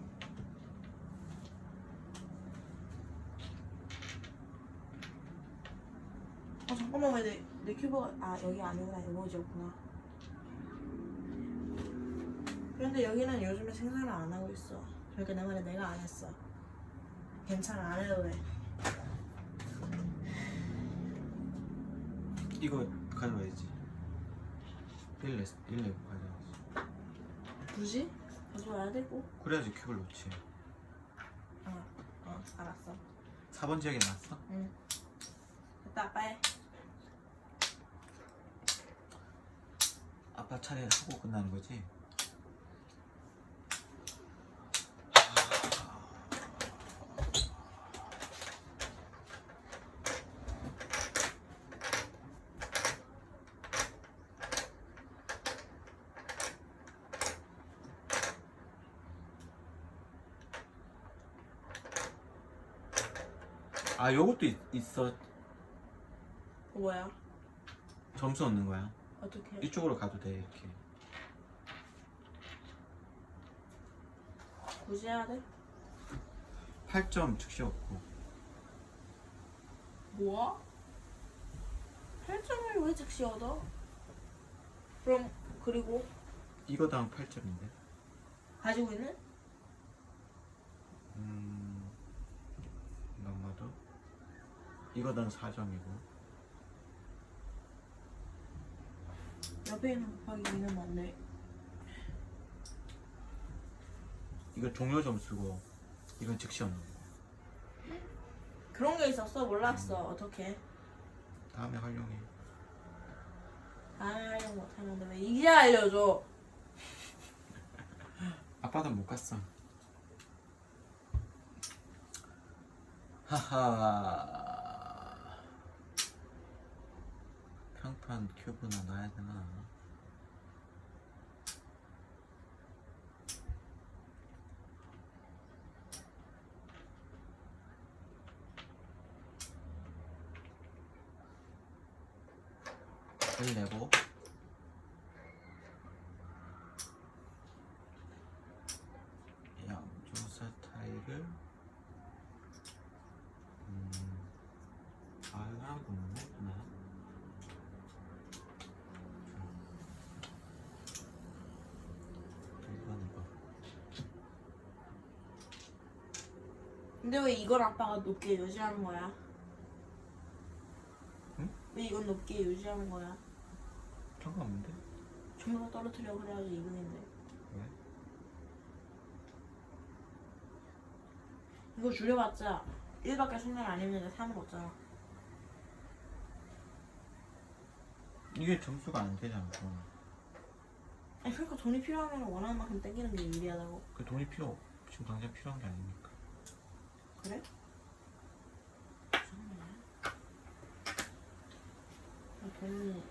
잠깐만 왜 내 큐브가 여기 아니구나. 이모지였구나. 그런데 여기는 요즘에 생산을 안 하고 있어. 그러니까 내 말에 내가 안 했어. 괜찮아, 안 해도 돼. 이거 가져와야지. 1 내고 가져와야지. 굳이? 가져와야 되고. 그래야지 큐브를 놓지. 알았어. 4번 지역에 나왔어? 응. 됐다, 빨리. 아빠 차례 하고 끝나는 거지? 아, 요것도 있어. 뭐야? 점수 얻는 거야. 어떻게? 이쪽으로 가도 돼, 이렇게. 굳이 해야 돼? 8점 즉시 얻고. 뭐야? 8점을 왜 즉시 얻어? 그럼 그리고 이거당 8점인데. 가지고 있는? 넘어도 이거당 4점이고. 옆에 있는 곱하기 2는 맞네. 이거 종료 점수고 이건 즉시 얻는 거. 그런 게 있었어? 몰랐어. 어떻게? 다음에 활용해. 다음에 하려고 못하는데 왜 이제 알려줘? 아빠도 못 갔어. 하하. 평판 큐브나 놔야 되나? 을 내고 양조사 타일을 알람 보냈나? 이거 근데 왜 이걸 아빠가 높게 유지하는 거야? 응? 왜 이건 높게 유지하는 거야? 상관없는데? 전부 다 떨어뜨려 그래야지 2분인데. 왜? 이거 줄여봤자 1밖에 성날 아니면 3을 얻잖아. 이게 점수가 안 되잖아. 그건. 아니 그러니까 돈이 필요하면 원하는 만큼 땡기는 게 유리하다고. 그 돈이 지금 당장 필요한 게 아니니까. 그래? 돈이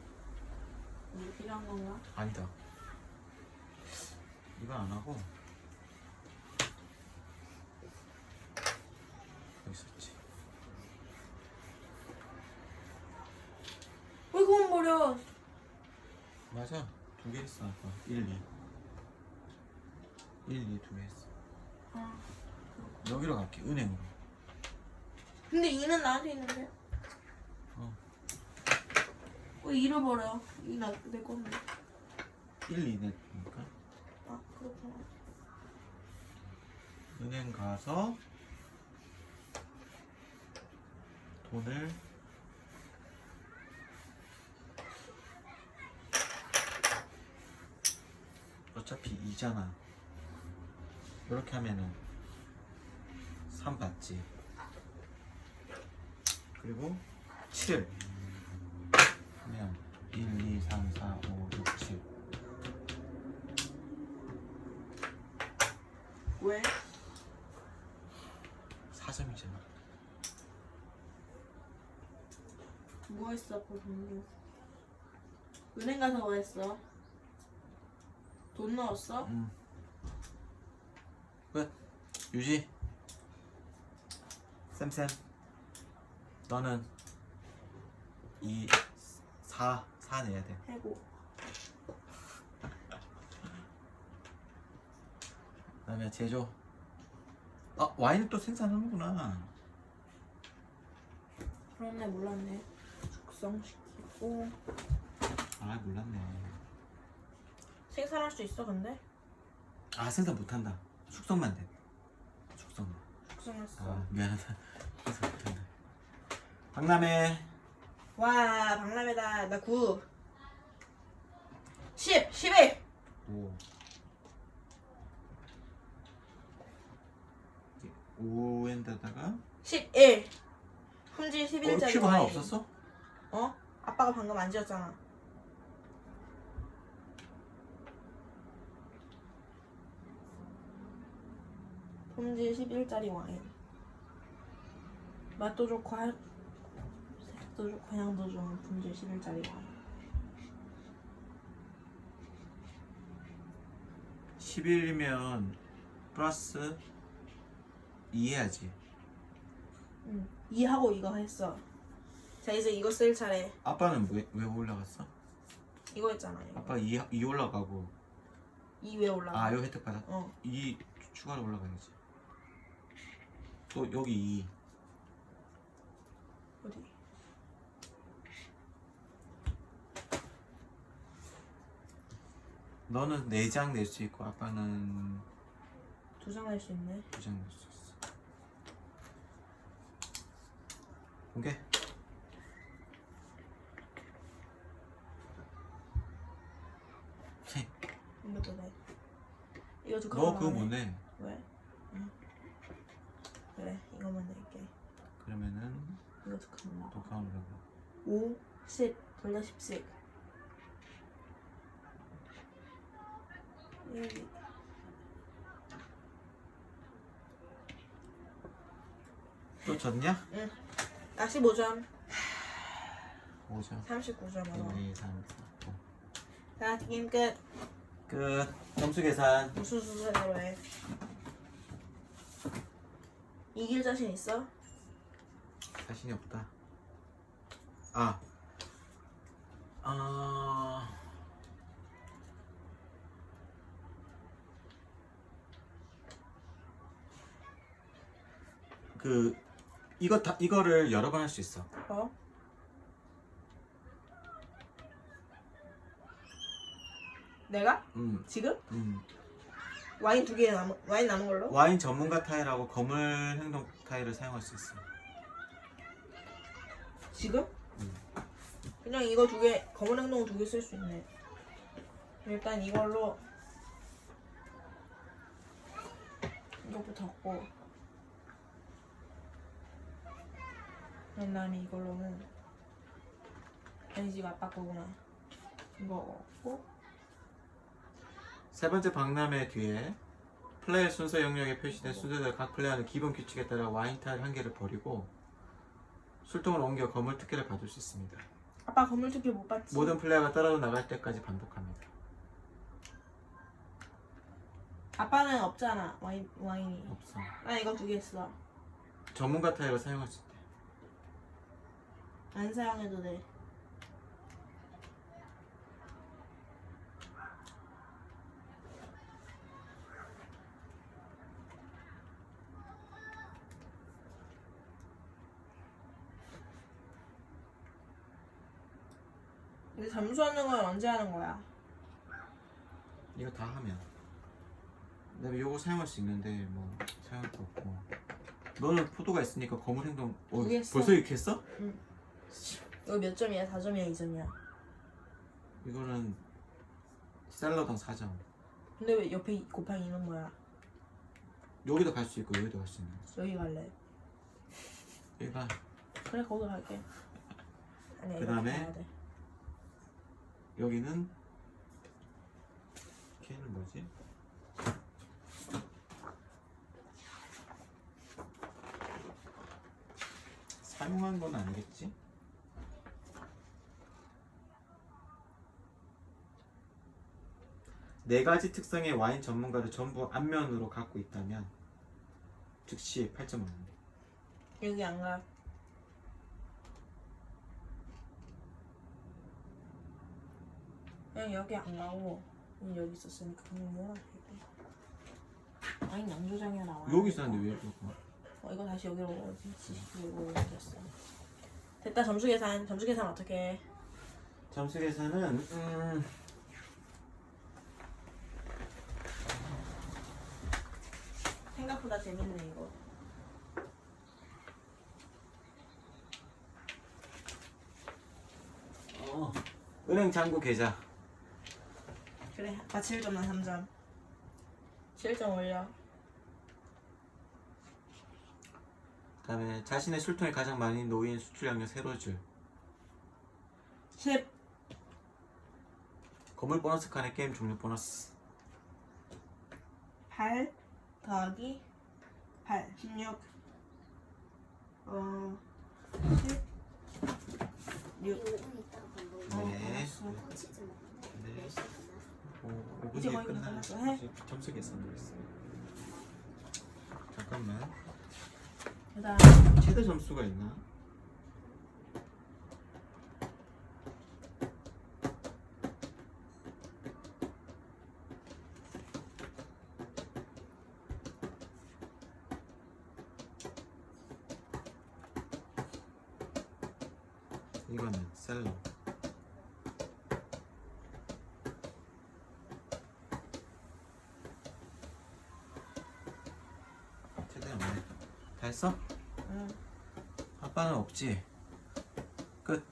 이게 필요한 건가? 아니다. 이거 안 하고 여기 있었지. 왜 그건 버려? 맞아. 2개 했어 아까. 1, 2. 1, 2 2개 했어. 아, 여기로 갈게. 은행으로. 근데 2는 나한테 있는데? 어. 왜 2를 버려? 2 내 건데. 1, 2 냈으니까. 아 그렇구나. 은행 가서 돈을 어차피 2잖아. 이렇게 하면은 3 받지. 그리고 7 하면 1, 2, 3, 4, 5, 6, 7. 왜? 4점이잖아. 뭐 했어? 그 돈으로. 은행 가서 뭐 했어? 돈 넣었어? 끝. 유지. 쌤쌤. 너는 2, 4 내야 돼. 해고. 그다음에 제조. 와인을 또 생산하는구나. 그렇네 몰랐네. 숙성시키고 몰랐네. 생산할 수 있어 근데? 아 생산 못한다. 숙성만 돼. 숙성만. 숙성했어. 아 미안하다. 생산 못한다. 박람회. 와 박람회다. 나 9. 10, 11. 오. 5엔다다가 11. 품질 큐브 11짜리 하나 와인. 없었어? 어? 아빠가 방금 안 지었잖아. 품질 11짜리 와인. 맛도 좋고 색도 좋고 향도 좋은 품질 11짜리 와인. 11이면 플러스 2 해야지. 응. 이하고 이거 했어. 자 이제 이거 쓸 차례. 아빠는 왜 올라갔어? 이거 했잖아. 이거. 아빠 2 올라가고. 이 왜 올라가? 아 여기 혜택 받아. 어. 2 추가로 올라가야지. 또 여기 2. 어디? 너는 4장 낼 수 있고 아빠는 2장 낼 수 있네. 2장 낼 수 있어. 공개. 이것도 돼. 이거 두 너 칸만 그거 하네. 못 내. 왜? 응. 그래 이거만 낼게. 그러면은 이거 두 칸만. 또 가운데로. 5, 10 돌려 10씩. 여기. 또 졌냐? 응. 나 15점. 5점. 39점. 1, 2, 3, 4, 5. 자 게임 끝. 끝. 점수 계산. 무슨 순서대로 해. 이길 자신 있어? 자신이 없다. 아. 그 이거를 여러 번 할 수 있어. 어? 내가? 지금? 와인 와인 남은 걸로? 와인 전문가 타일하고 거물 행동 타일을 사용할 수 있어. 지금? 그냥 이거 2개, 검은 행동 2개 쓸 수 있네. 일단 이걸로 이것부터 걷고 그런 다음에 이걸로는 아니지 아빠 거구나. 이거 걷고 세 번째 박람회 뒤에 플레이 순서 영역에 표시된 순서대로 각 플레이어는 기본 규칙에 따라 와인 타일 1개를 버리고 술통을 옮겨 거물 특혜를 받을 수 있습니다. 아빠 건물 특히 못 봤지? 모든 플레이어가 떨어져 나갈 때까지 반복합니다. 아빠는 없잖아 와인이. 없어. 나 이거 2개 했어. 전문가 타일을 사용할 수 있대. 안 사용해도 돼. 근데 점수하는 건 언제 하는 거야? 이거 다 하면. 그다음에 요거 사용할 수 있는데 뭐 사용할 거 없고. 너는 포도가 있으니까 거물 행동. 두개 했어. 벌써 이렇게 했어? 응. 이거 몇 점이야? 4점이야? 2점이야? 이거는 샐러당 4점. 근데 왜 옆에 곱하기 2는 뭐야? 여기도 갈 수 있고 여기도 갈 수 있는 거지. 여기 갈래. 얘가 그래 거기 갈게. 아니야 그다음에 이렇게 가야 돼. 여기는 걔는 뭐지? 사용한 건 아니겠지? 네 가지 특성의 와인 전문가를 전부 안면으로 갖고 있다면 즉시 8점 얻는다. 여기 안 가. 그냥 여기 안 가고 여기 있었으니까 그냥 뭐라 해. 아니 양조장이야 나와. 여기 있었는데 왜 이거? 이거 다시 여기로 오지. 이거 됐어. 됐다. 점수 계산. 점수 계산 어떻게 해? 점수 계산은 생각보다 재밌네 이거. 은행 잔고 계좌. 그래 아빠 7점 나 3점. 7점 올려. 그다음에 자신의 술통에 가장 많이 놓인 수출량을 세로 줄. 10. 건물 보너스 칸의 게임 종료 보너스. 8 더하기 8 16 10 6 이거 이따가 밥 먹어. 네. 치즈 먹는데 네. 몇 시에 끝나? 오, 이제 5분이 거의 끝났어. 해. 점수 계산도 있어요. 잠깐만. 그다음 최대 점수가 있나? 이거는 셀러. 최대 없네. 다 했어? 응. 아빠는 없지. 끝.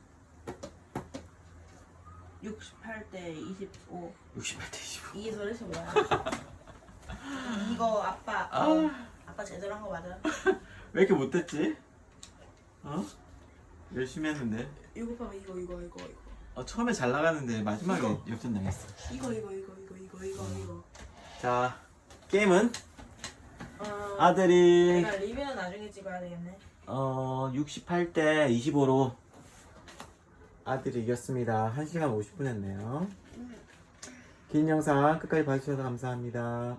68대 25 68대 25. 이게 도대체 뭐야? 이거 아빠 아빠 제대로 한 거 맞아? 왜 이렇게 못했지? 어? 열심히 했는데. 이거 봐봐 이거 처음에 잘 나갔는데 마지막에 역전 당했어. 이거 자, 게임은 어, 아들이 내가 리뷰는 나중에 찍어야 되겠네. 68대 25로 아들이 이겼습니다. 1시간 50분 했네요. 긴 영상 끝까지 봐주셔서 감사합니다.